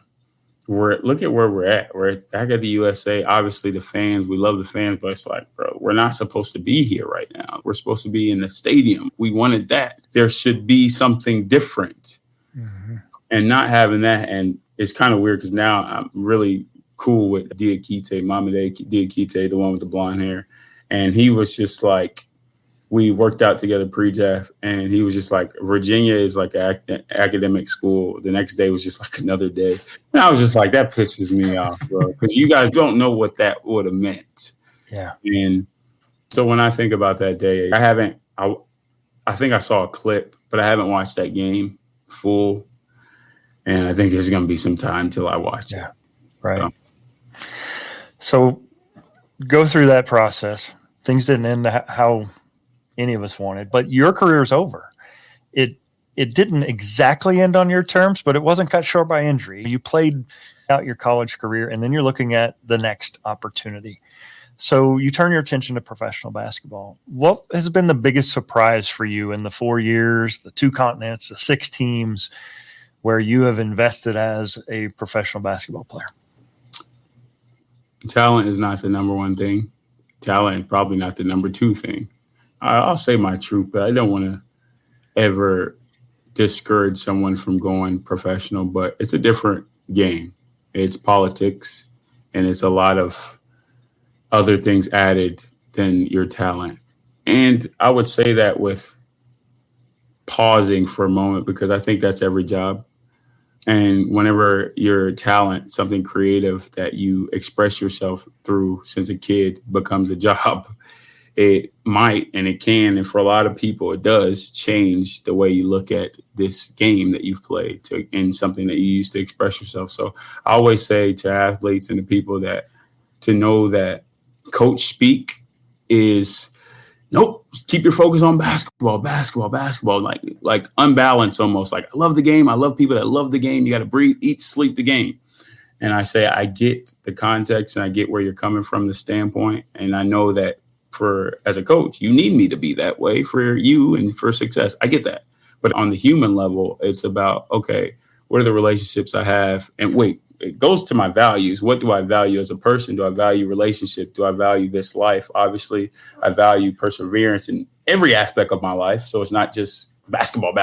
look at where we're at. We're back at the USA. Obviously, the fans, we love the fans, but it's like, bro, we're not supposed to be here right now. We're supposed to be in the stadium. We wanted that. There should be something different. Mm-hmm. And not having that. And it's kind of weird because now I'm really cool with Diakite, Mamade Diakite, the one with the blonde hair. And he was just like, we worked out together pre-draft, and he was just like, Virginia is like an academic school. The next day was just like another day. And I was just like, that pisses me off, bro, because you guys don't know what that would have meant. Yeah. And so when I think about that day, I think I saw a clip, but I haven't watched that game full. And I think there's going to be some time till I watch it. Right. So go through that process. Things didn't end how any of us wanted, but your career's over. It didn't exactly end on your terms, but it wasn't cut short by injury. You played out your college career, and then you're looking at the next opportunity. So you turn your attention to professional basketball. What has been the biggest surprise for you in the 4 years, the 2 continents, the 6 teams where you have invested as a professional basketball player? Talent is not the number one thing. Talent is probably not the number 2 thing. I'll say my truth, but I don't want to ever discourage someone from going professional, but it's a different game. It's politics, and it's a lot of other things added than your talent. And I would say that with pausing for a moment, because I think that's every job. And whenever your talent, something creative that you express yourself through since a kid, becomes a job, it might, and it can, and for a lot of people, it does change the way you look at this game that you've played and something that you use to express yourself. So I always say to athletes and the people that to know that coach speak is, nope, keep your focus on basketball, like unbalanced almost. Like, I love the game. I love people that love the game. You got to breathe, eat, sleep the game. And I say, I get the context and I get where you're coming from, the standpoint. And I know that as a coach, you need me to be that way for you and for success. I get that. But on the human level, it's about, okay, what are the relationships I have? And wait, it goes to my values. What do I value as a person? Do I value relationship? Do I value this life? Obviously, I value perseverance in every aspect of my life. So it's not just basketball,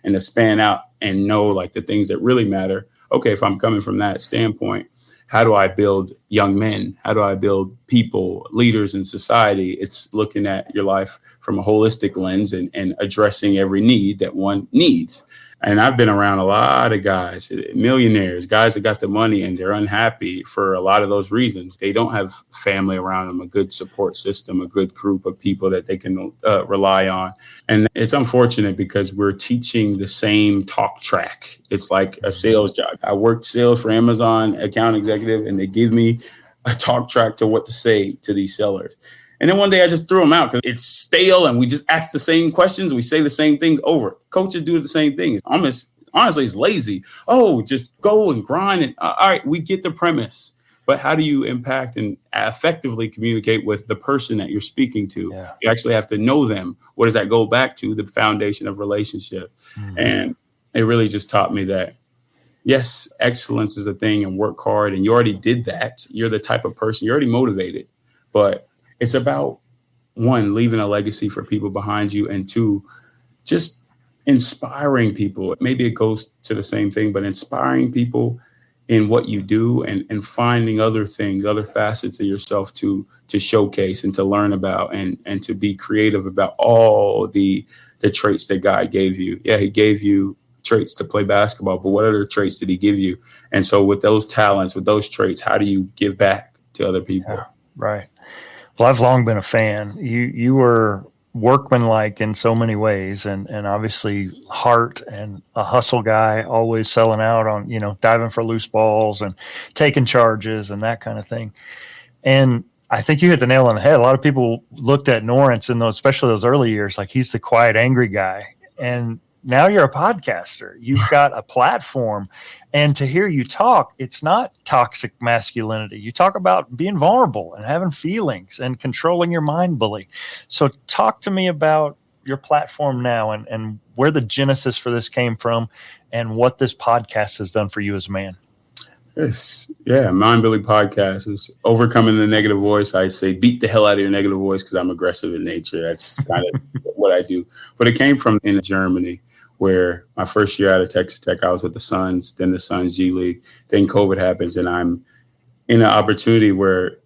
and to span out and know like the things that really matter. Okay, if I'm coming from that standpoint, how do I build young men? How do I build people, leaders in society? It's looking at your life from a holistic lens and addressing every need that one needs. And I've been around a lot of guys, millionaires, guys that got the money and they're unhappy for a lot of those reasons. They don't have family around them, a good support system, a good group of people that they can rely on. And it's unfortunate because we're teaching the same talk track. It's like a sales job. I worked sales for Amazon, account executive, and they give me a talk track to what to say to these sellers. And then one day I just threw them out because it's stale and we just ask the same questions. We say the same things over. Coaches do the same thing. Honestly, it's lazy. Oh, just go and grind. And all right, we get the premise. But how do you impact and effectively communicate with the person that you're speaking to? Yeah. You actually have to know them. What does that go back to? The foundation of relationship. Mm-hmm. And it really just taught me that, yes, excellence is a thing and work hard. And you already did that. You're the type of person, you're already motivated. But it's about, 1, leaving a legacy for people behind you, and 2, just inspiring people. Maybe it goes to the same thing, but inspiring people in what you do and finding other things, other facets of yourself to showcase and to learn about and to be creative about all the traits that God gave you. Yeah, he gave you traits to play basketball, but what other traits did he give you? And so with those talents, with those traits, how do you give back to other people? Yeah, right. Well, I've long been a fan. You were workmanlike in so many ways, and obviously heart and a hustle guy, always selling out on, diving for loose balls and taking charges and that kind of thing. And I think you hit the nail on the head. A lot of people looked at Norense in especially those early years, like he's the quiet, angry guy. And now you're a podcaster. You've got a platform. And to hear you talk, it's not toxic masculinity. You talk about being vulnerable and having feelings and controlling your mind bully. So talk to me about your platform now and where the genesis for this came from and what this podcast has done for you as a man. Yes. Yeah. Mind Billy podcast is overcoming the negative voice. I say beat the hell out of your negative voice because I'm aggressive in nature. That's kind of what I do. But it came from in Germany, where my first year out of Texas Tech, I was with the Suns, then the Suns G League. Then COVID happens, and I'm in an opportunity where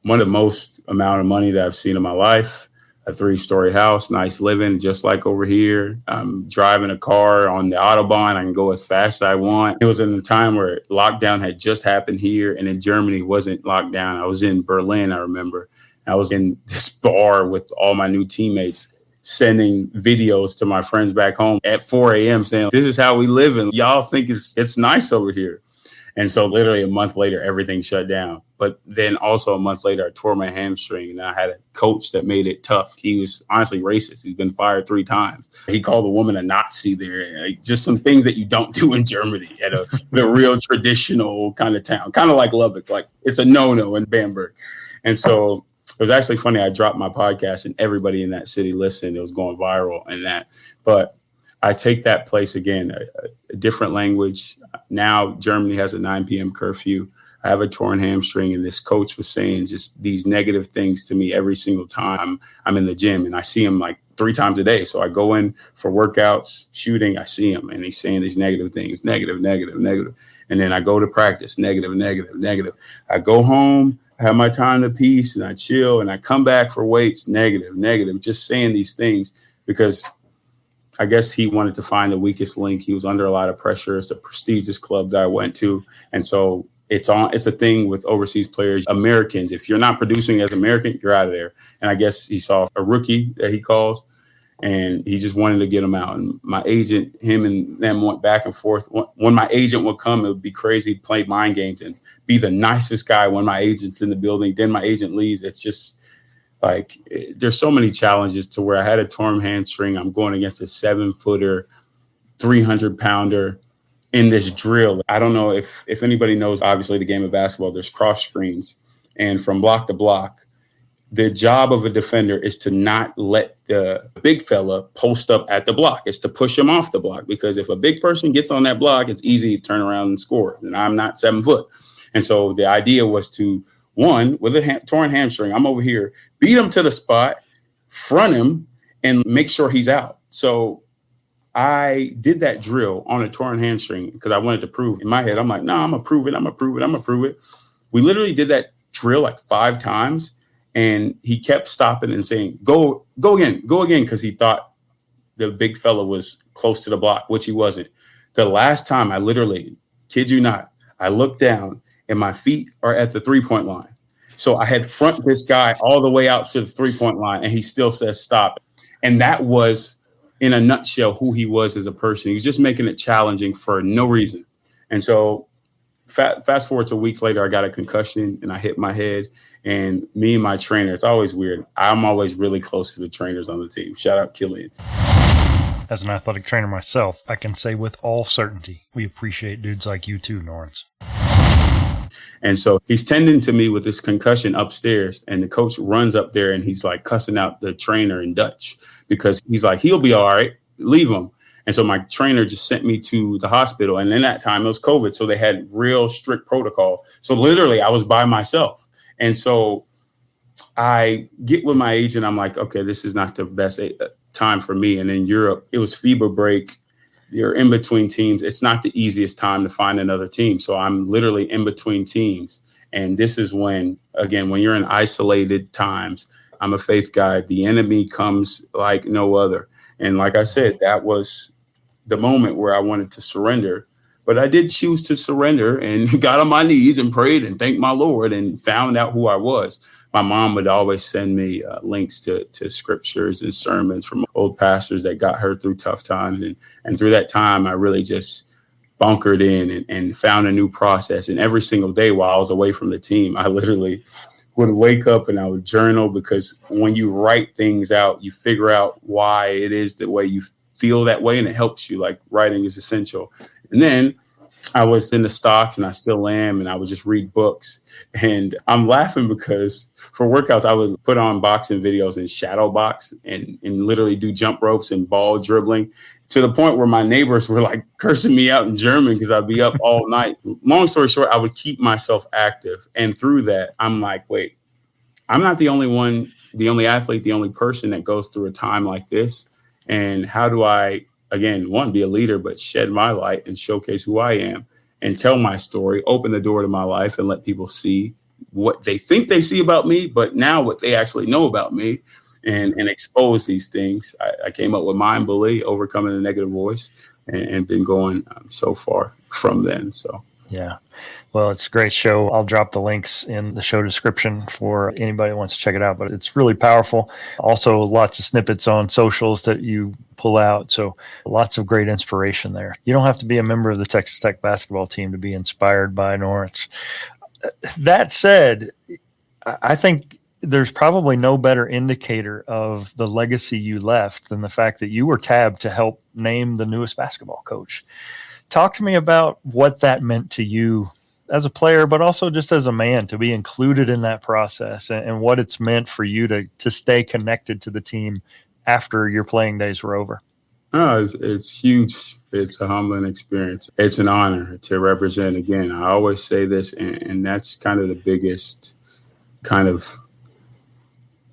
one of the most amount of money that I've seen in my life, a 3-story house, nice living, just like over here. I'm driving a car on the Autobahn. I can go as fast as I want. It was in a time where lockdown had just happened here, and in Germany wasn't locked down. I was in Berlin, I remember. I was in this bar with all my new teammates, sending videos to my friends back home at 4 a.m. saying, this is how we live, and y'all think it's nice over here. And so literally a month later, everything shut down. But then also a month later, I tore my hamstring, and I had a coach that made it tough. He was honestly racist. He's been fired 3 times. He called a woman a Nazi there. Like, just some things that you don't do in Germany at the real traditional kind of town, kind of like Lubbock. Like, it's a no-no in Bamberg. And so it was actually funny. I dropped my podcast and everybody in that city listened. It was going viral and that. But I take that place again, a different language. Now Germany has a 9 p.m. curfew. I have a torn hamstring, and this coach was saying just these negative things to me every single time I'm in the gym, and I see him like 3 times a day. So I go in for workouts, shooting, I see him, and he's saying these negative things, negative, negative, negative. And then I go to practice, negative, negative, negative. I go home, I have my time to peace, and I chill, and I come back for weights, negative, negative, just saying these things because I guess he wanted to find the weakest link. He was under a lot of pressure. It's a prestigious club that I went to. And so it's a thing with overseas players, Americans. If you're not producing as American, you're out of there. And I guess he saw a rookie that he calls, and he just wanted to get him out. And my agent, him and them went back and forth. When my agent would come, it would be crazy, play mind games and be the nicest guy when my agent's in the building. Then my agent leaves. It's just like, there's so many challenges to where I had a torn hamstring. I'm going against a 7-footer, 300-pounder in this drill. I don't know if anybody knows, obviously, the game of basketball, there's cross screens. And from block to block, the job of a defender is to not let the big fella post up at the block. It's to push him off the block, because if a big person gets on that block, it's easy to turn around and score. And I'm not 7 foot. And so the idea was to, one, with a torn hamstring, I'm over here, beat him to the spot, front him, and make sure he's out. So I did that drill on a torn hamstring because I wanted to prove. In my head, I'm like, no, I'm going to prove it. I'm going to prove it. I'm going to prove it. We literally did that drill like 5 times, and he kept stopping and saying, go again, because he thought the big fella was close to the block, which he wasn't. The last time, I literally, kid you not, I looked down, and my feet are at the 3-point line. So I had front this guy all the way out to the 3-point line, and he still says stop. And that was, in a nutshell, who he was as a person. He was just making it challenging for no reason. And so fast forward to weeks later, I got a concussion, and I hit my head. And me and my trainer, it's always weird. I'm always really close to the trainers on the team. Shout out Killian. As an athletic trainer myself, I can say with all certainty, we appreciate dudes like you too, Norense. And so he's tending to me with this concussion upstairs, and the coach runs up there and he's like cussing out the trainer in Dutch because he's like, he'll be all right, leave him. And so my trainer just sent me to the hospital. And in that time, it was COVID. So they had real strict protocol. So literally I was by myself. And so I get with my agent. I'm like, okay, this is not the best time for me. And in Europe, it was FIBA break. You're in between teams. It's not the easiest time to find another team. So I'm literally in between teams. And this is when, again, when you're in isolated times, I'm a faith guy. The enemy comes like no other. And like I said, that was the moment where I wanted to surrender. But I did choose to surrender and got on my knees and prayed and thanked my Lord and found out who I was. My mom would always send me links to scriptures and sermons from old pastors that got her through tough times. And through that time, I really just bunkered in and found a new process. And every single day while I was away from the team, I literally would wake up and I would journal, because when you write things out, you figure out why it is the way you feel that way, and it helps you. Like, writing is essential. And then I was in the stocks, and I still am, and I would just read books. And I'm laughing because for workouts, I would put on boxing videos and shadow box and literally do jump ropes and ball dribbling to the point where my neighbors were like cursing me out in German because I'd be up all night. Long story short, I would keep myself active. And through that, I'm like, wait, I'm not the only one, the only athlete, the only person that goes through a time like this. And how do I, again, one, be a leader, but shed my light and showcase who I am and tell my story, open the door to my life and let people see what they think they see about me, but now what they actually know about me and expose these things. I came up with Mind Bully, Overcoming the Negative Voice, and been going so far from then. So, yeah. Well, it's a great show. I'll drop the links in the show description for anybody who wants to check it out, but it's really powerful. Also, lots of snippets on socials that you pull out. So lots of great inspiration there. You don't have to be a member of the Texas Tech basketball team to be inspired by Norense. That said, I think there's probably no better indicator of the legacy you left than the fact that you were tabbed to help name the newest basketball coach. Talk to me about what that meant to you as a player, but also just as a man to be included in that process and what it's meant for you to stay connected to the team after your playing days were over. Oh, it's huge. It's a humbling experience. It's an honor to represent again. I always say this, and that's kind of the biggest kind of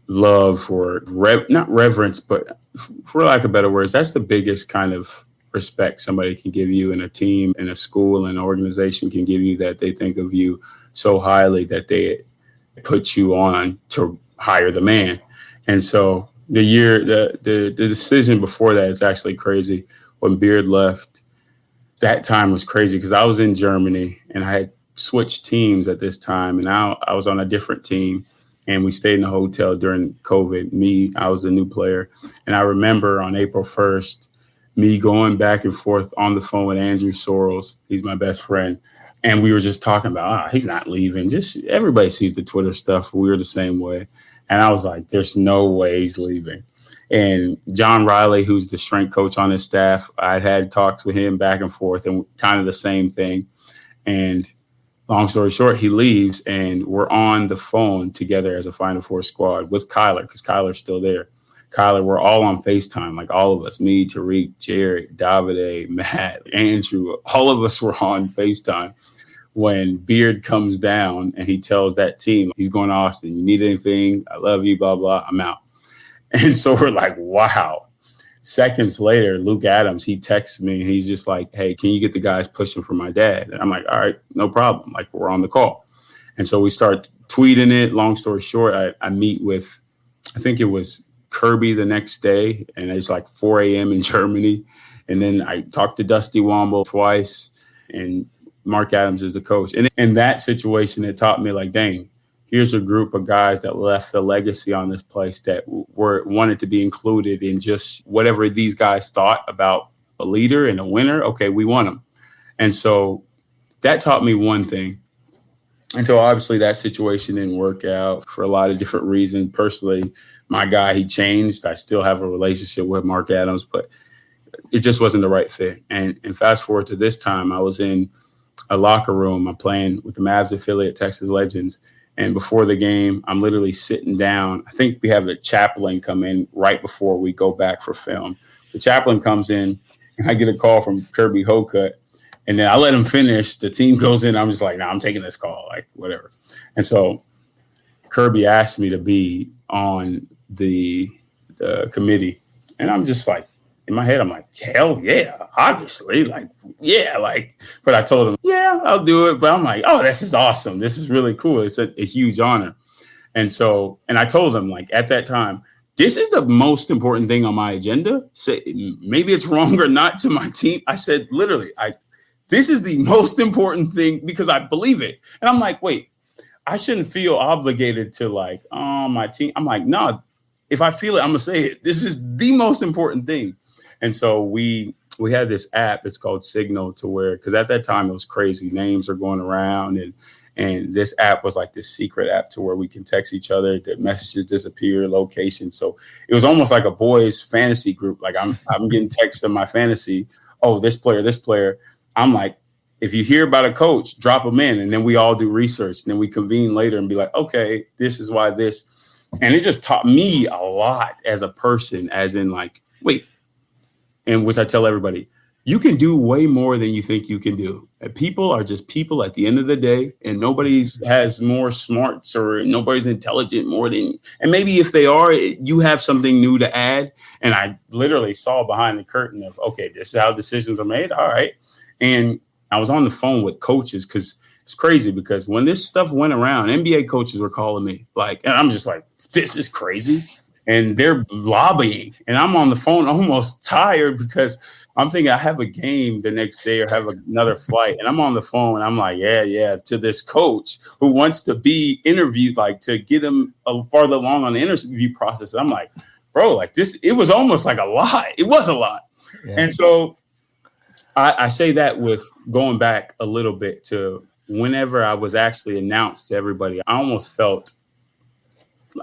love or not reverence, but for lack of better words, that's the biggest kind of respect somebody can give you in a team, in a school, an organization can give you, that they think of you so highly that they put you on to hire the man. And so the decision before that is actually crazy. When Beard left, that time was crazy because I was in Germany and I had switched teams at this time, and I was on a different team. And we stayed in a hotel during COVID. I was a new player. And I remember on April 1st, me going back and forth on the phone with Andrew Sorrells. He's my best friend. And we were just talking about, he's not leaving. Just everybody sees the Twitter stuff. We were the same way. And I was like, there's no way he's leaving. And John Riley, who's the strength coach on his staff, I'd had talks with him back and forth and kind of the same thing. And long story short, he leaves and we're on the phone together as a Final Four squad with Kyler, because Kyler's still there. Kyler, we're all on FaceTime, like all of us, me, Tariq, Jared, Davide, Matt, Andrew, all of us were on FaceTime when Beard comes down and he tells that team, he's going to Austin. You need anything? I love you, blah, blah, I'm out. And so we're like, wow. Seconds later, Luke Adams, he texts me. He's just like, hey, can you get the guys pushing for my dad? And I'm like, all right, no problem. Like, we're on the call. And so we start tweeting it. Long story short, I meet with, I think it was Kirby the next day, and it's like 4 a.m. in Germany. And then I talked to Dusty Womble twice, and Mark Adams is the coach. And in that situation, it taught me, like, dang, here's a group of guys that left a legacy on this place that wanted to be included in just whatever these guys thought about a leader and a winner. Okay, we want them. And so that taught me one thing. And so obviously that situation didn't work out for a lot of different reasons. Personally, my guy, he changed. I still have a relationship with Mark Adams, but it just wasn't the right fit. And fast forward to this time, I was in a locker room. I'm playing with the Mavs affiliate, Texas Legends. And before the game, I'm literally sitting down. I think we have the chaplain come in right before we go back for film. The chaplain comes in, and I get a call from Kirby Hocutt. And then I let him finish. The team goes in. I'm just like, I'm taking this call, like, whatever. And so Kirby asked me to be on the committee. And I'm just like, in my head, I'm like, hell yeah, obviously. Like, yeah, like, but I told him, yeah, I'll do it. But I'm like, oh, this is awesome. This is really cool. It's a huge honor. And so, and I told him, like, at that time, this is the most important thing on my agenda. Say, maybe it's wrong or not to my team. I said, literally, this is the most important thing because I believe it. And I'm like, wait, I shouldn't feel obligated to, like, oh, my team. I'm like, no, if I feel it, I'm going to say it. This is the most important thing. And so we had this app. It's called Signal, to where, because at that time it was crazy. Names are going around, and this app was like this secret app to where we can text each other. The messages disappear, location. So it was almost like a boys' fantasy group. Like I'm getting texts in my fantasy. Oh, this player. I'm like, if you hear about a coach, drop them in, and then we all do research. And then we convene later and be like, okay, this is why this. And it just taught me a lot as a person, as in, like, wait. and which I tell everybody, you can do way more than you think you can do. People are just people at the end of the day, and nobody's has more smarts or nobody's intelligent more than, and maybe if they are, you have something new to add. And I literally saw behind the curtain of, okay, this is how decisions are made. All right. And I was on the phone with coaches because it's crazy, because when this stuff went around, NBA coaches were calling me like, and I'm just like, this is crazy. And they're lobbying, and I'm on the phone almost tired because I'm thinking I have a game the next day or have another flight. And I'm on the phone and I'm like, yeah, to this coach who wants to be interviewed, like to get him farther along on the interview process. And I'm like, bro, like this, it was almost like a lot. It was a lot. Yeah. And so I say that with going back a little bit to whenever I was actually announced to everybody, I almost felt,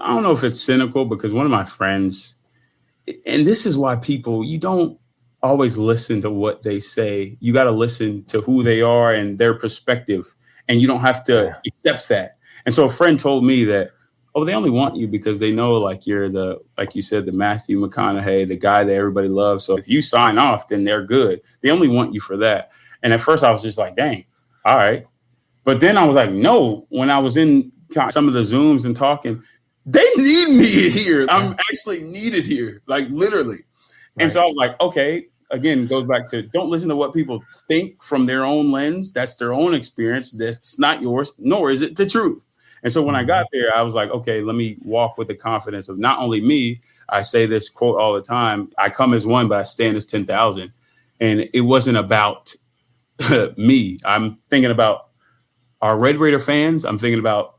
I don't know if it's cynical, because one of my friends, and this is why people, you don't always listen to what they say. You got to listen to who they are and their perspective, and you don't have to accept that. And so a friend told me that, oh, they only want you because they know like you're the, like you said, the Matthew McConaughey, the guy that everybody loves. So if you sign off, then they're good. They only want you for that. And at first I was just like, dang, all right. But then I was like, no, when I was in some of the Zooms and talking, they need me here. I'm actually needed here, like literally. Right. And so I was like, okay, again, goes back to don't listen to what people think from their own lens. That's their own experience. That's not yours, nor is it the truth. And so when I got there, I was like, okay, let me walk with the confidence of not only me. I say this quote all the time. I come as one, but I stand as 10,000. And it wasn't about me. I'm thinking about our Red Raider fans. I'm thinking about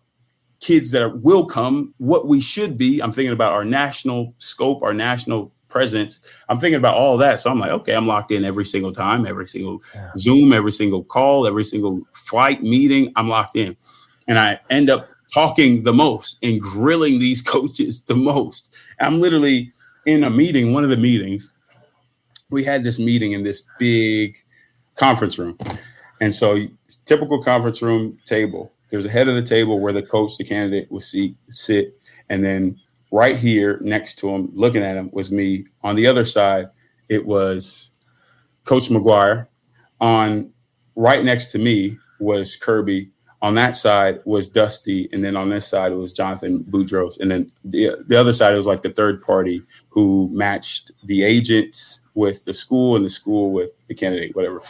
kids that will come, what we should be. I'm thinking about our national scope, our national presence. I'm thinking about all that. So I'm like, okay, I'm locked in every single time, every single Zoom, every single call, every single flight meeting. I'm locked in. And I end up talking the most and grilling these coaches the most. I'm literally in a meeting, one of the meetings. We had this meeting in this big conference room. And so typical conference room table. There's a head of the table where the coach, the candidate would sit. And then right here next to him, looking at him, was me. On the other side, it was Coach McGuire. On right next to me was Kirby. On that side was Dusty. And then on this side, it was Jonathan Boudreaux. And then the other side, it was like the third party who matched the agents with the school and the school with the candidate, whatever.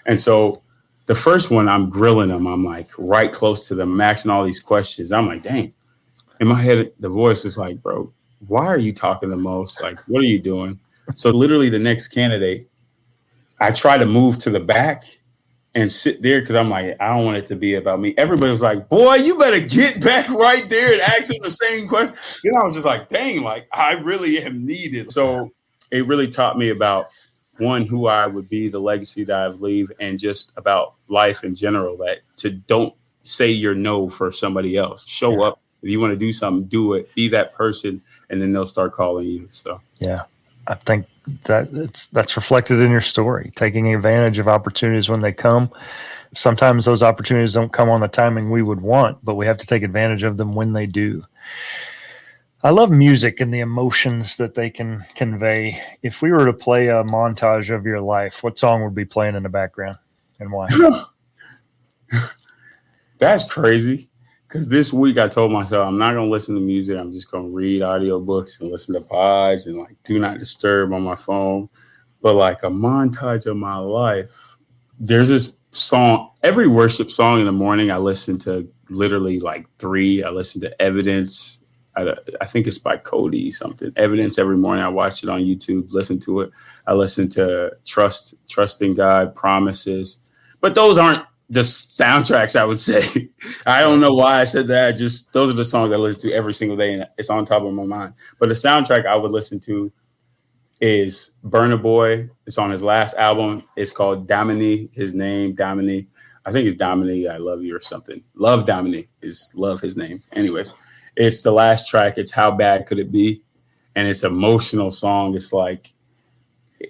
And so the first one, I'm grilling them. I'm like right close to them, I'm asking all these questions. I'm like, dang. In my head, the voice is like, bro, why are you talking the most? Like, what are you doing? So literally the next candidate, I try to move to the back and sit there because I'm like, I don't want it to be about me. Everybody was like, boy, you better get back right there and ask him the same question. Then I was just like, dang, like I really am needed. So it really taught me about one, who I would be, the legacy that I leave, and just about life in general, that to don't say your no for somebody else. Show up. If you want to do something, do it. Be that person, and then they'll start calling you. So yeah, I think that's reflected in your story, taking advantage of opportunities when they come. Sometimes those opportunities don't come on the timing we would want, but we have to take advantage of them when they do. I love music and the emotions that they can convey. If we were to play a montage of your life, what song would be playing in the background and why? That's crazy. Because this week I told myself I'm not going to listen to music. I'm just going to read audiobooks and listen to pods and like do not disturb on my phone. But like a montage of my life, there's this song, every worship song in the morning, I listen to literally like 3. I listen to Evidence. I think it's by Cody something. Evidence every morning. I watch it on YouTube, listen to it. I listen to Trusting God, Promises. But those aren't the soundtracks, I would say. I don't know why I said that. Just those are the songs I listen to every single day, and it's on top of my mind. But the soundtrack I would listen to is Burna Boy. It's on his last album. It's called Damini. His name, Damini. I think it's Damini, I Love You or something. Love Damini is love his name. Anyways. It's the last track. It's How Bad Could It Be? And it's an emotional song. It's like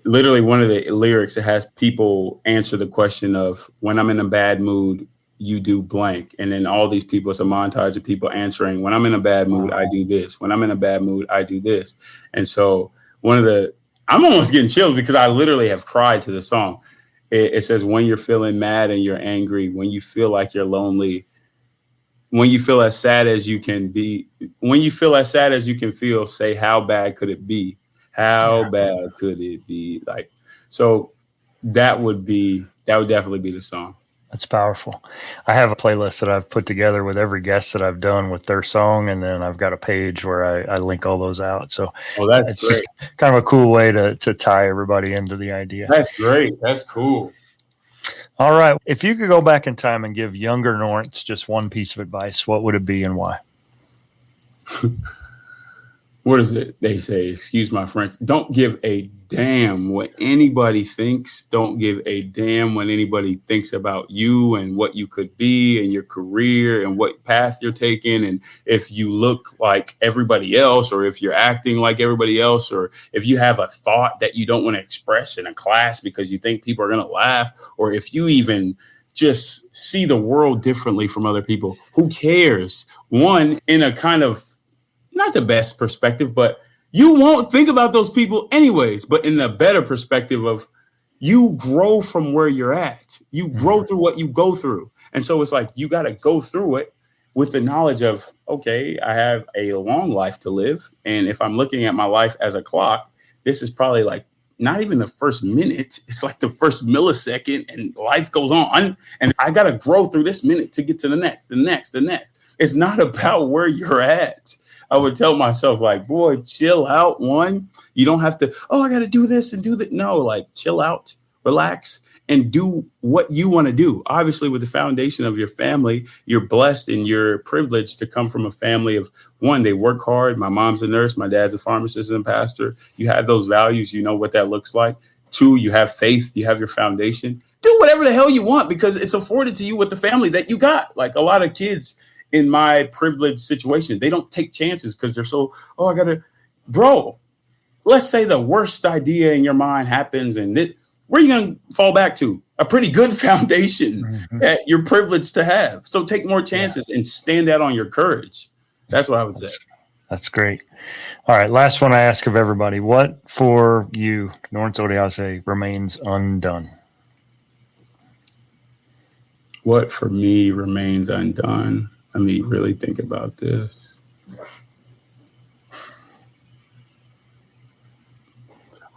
literally one of the lyrics. It has people answer the question of when I'm in a bad mood, you do blank. And then all these people, it's a montage of people answering, when I'm in a bad mood, I do this. When I'm in a bad mood, I do this. And so I'm almost getting chills because I literally have cried to the song. It says, when you're feeling mad and you're angry, when you feel like you're lonely, when you feel as sad as you can be, when you feel as sad as you can feel, say, how bad could it be? How bad could it be? Like, so that would definitely be the song. That's powerful. I have a playlist that I've put together with every guest that I've done with their song, and then I've got a page where I link all those out. So that's it's great. Just kind of a cool way to tie everybody into the idea. That's great. That's cool. All right. If you could go back in time and give younger Norense just one piece of advice, what would it be and why? What is it? They say, excuse my French, don't give a damn what anybody thinks. Don't give a damn when anybody thinks about you and what you could be and your career and what path you're taking. And if you look like everybody else, or if you're acting like everybody else, or if you have a thought that you don't want to express in a class because you think people are going to laugh, or if you even just see the world differently from other people, who cares? One, in a kind of not the best perspective, but you won't think about those people anyways. But in the better perspective of, you grow from where you're at. You grow through what you go through. And so it's like, you got to go through it with the knowledge of, okay, I have a long life to live. And if I'm looking at my life as a clock, this is probably like not even the first minute. It's like the first millisecond, and life goes on. And I got to grow through this minute to get to the next. It's not about where you're at. I would tell myself, like, boy, chill out. One, you don't have to, I got to do this and do that. No, like, chill out, relax, and do what you want to do. Obviously, with the foundation of your family, you're blessed and you're privileged to come from a family of, one, they work hard. My mom's a nurse. My dad's a pharmacist and pastor. You have those values. You know what that looks like. Two, you have faith. You have your foundation. Do whatever the hell you want because it's afforded to you with the family that you got. Like, a lot of kids in my privileged situation, they don't take chances because they're so, bro, let's say the worst idea in your mind happens, and where are you going to fall back to? A pretty good foundation that you're privileged to have. So take more chances and stand out on your courage. That's what I would say. That's great. All right. Last one I ask of everybody. What for you, Norense Odiase, remains undone? What for me remains undone? Let me really think about this.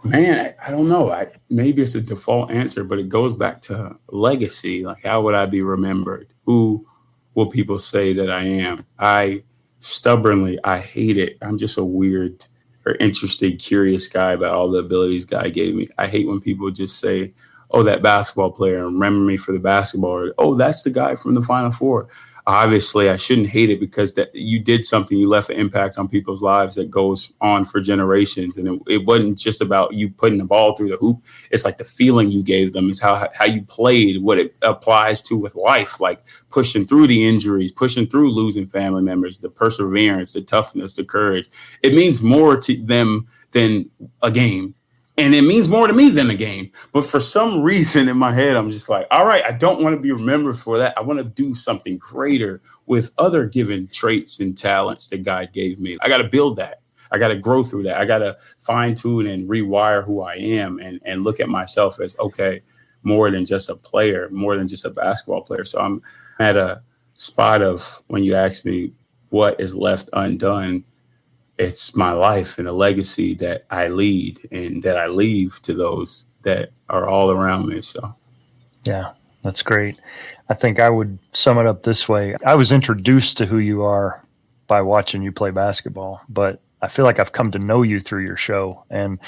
Man, I don't know. Maybe it's a default answer, but it goes back to legacy. Like, how would I be remembered? Who will people say that I am? I hate it. I'm just a weird or interesting, curious guy about all the abilities God gave me. I hate when people just say, oh, that basketball player, remember me for the basketball, or, oh, that's the guy from the Final Four. Obviously, I shouldn't hate it because that you did something, you left an impact on people's lives that goes on for generations. And it wasn't just about you putting the ball through the hoop. It's like the feeling you gave them is how you played, what it applies to with life, like pushing through the injuries, pushing through losing family members, the perseverance, the toughness, the courage. It means more to them than a game. And it means more to me than a game. But for some reason in my head, I'm just like, all right, I don't want to be remembered for that. I want to do something greater with other given traits and talents that God gave me. I got to build that. I got to grow through that. I got to fine tune and rewire who I am and look at myself as, okay, more than just a player, more than just a basketball player. So I'm at a spot of, when you ask me what is left undone, it's my life and a legacy that I lead and that I leave to those that are all around me. So, yeah, that's great. I think I would sum it up this way. I was introduced to who you are by watching you play basketball, but I feel like I've come to know you through your show, and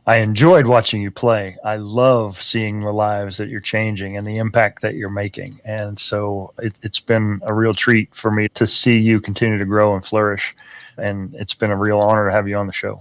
I enjoyed watching you play. I love seeing the lives that you're changing and the impact that you're making. And so it's been a real treat for me to see you continue to grow and flourish. And it's been a real honor to have you on the show.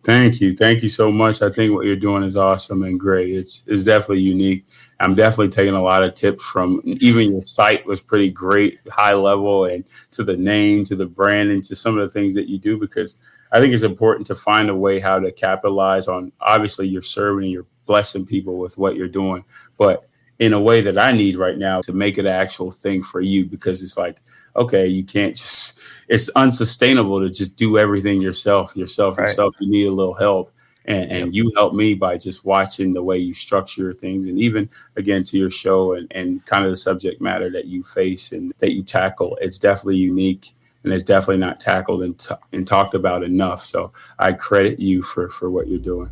Thank you. Thank you so much. I think what you're doing is awesome and great. It's definitely unique. I'm definitely taking a lot of tips from, even your site was pretty great, high level, and to the name, to the brand, and to some of the things that you do, because I think it's important to find a way how to capitalize on, obviously you're serving and you're blessing people with what you're doing, but in a way that I need right now to make it an actual thing for you, because it's like, okay, you can't just, it's unsustainable to just do everything yourself. Right. You need a little help. And you help me by just watching the way you structure things, and even again to your show and kind of the subject matter that you face and that you tackle. It's definitely unique, and it's definitely not tackled and talked about enough. So I credit you for what you're doing.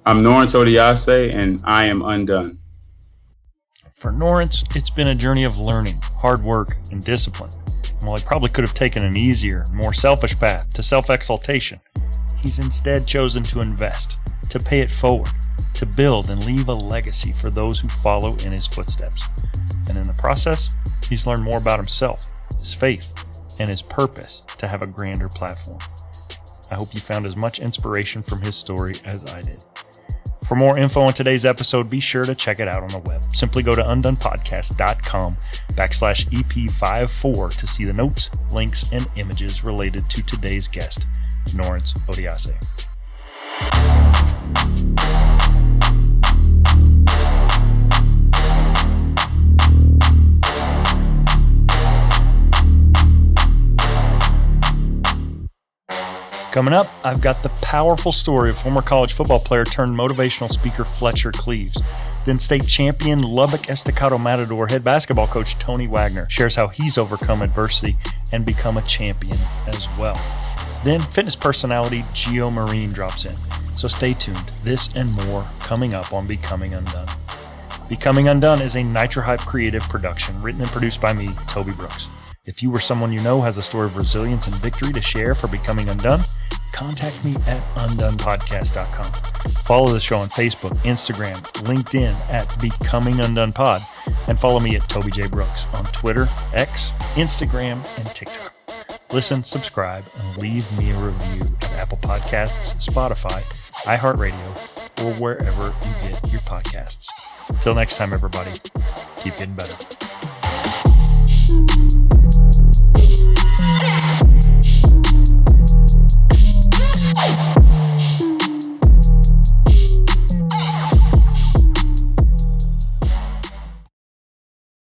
I'm Norense Odiase, and I am undone. For Norense, it's been a journey of learning, hard work, and discipline. And while he probably could have taken an easier, more selfish path to self-exaltation, he's instead chosen to invest, to pay it forward, to build and leave a legacy for those who follow in his footsteps. And in the process, he's learned more about himself, his faith, and his purpose to have a grander platform. I hope you found as much inspiration from his story as I did. For more info on today's episode, be sure to check it out on the web. Simply go to undonepodcast.com/EP54 to see the notes, links, and images related to today's guest, Norense Odiase. Coming up, I've got the powerful story of former college football player turned motivational speaker Fletcher Cleaves. Then state champion Lubbock Estacado Matador head basketball coach Tony Wagner shares how he's overcome adversity and become a champion as well. Then fitness personality Gio Marine drops in. So stay tuned. This and more coming up on Becoming Undone. Becoming Undone is a Nitro Hype creative production written and produced by me, Toby Brooks. If you or someone you know has a story of resilience and victory to share for Becoming Undone, contact me at undonepodcast.com. Follow the show on Facebook, Instagram, LinkedIn at Becoming Undone Pod, and follow me at Toby J. Brooks on Twitter, X, Instagram, and TikTok. Listen, subscribe, and leave me a review at Apple Podcasts, Spotify, iHeartRadio, or wherever you get your podcasts. Till next time, everybody, keep getting better.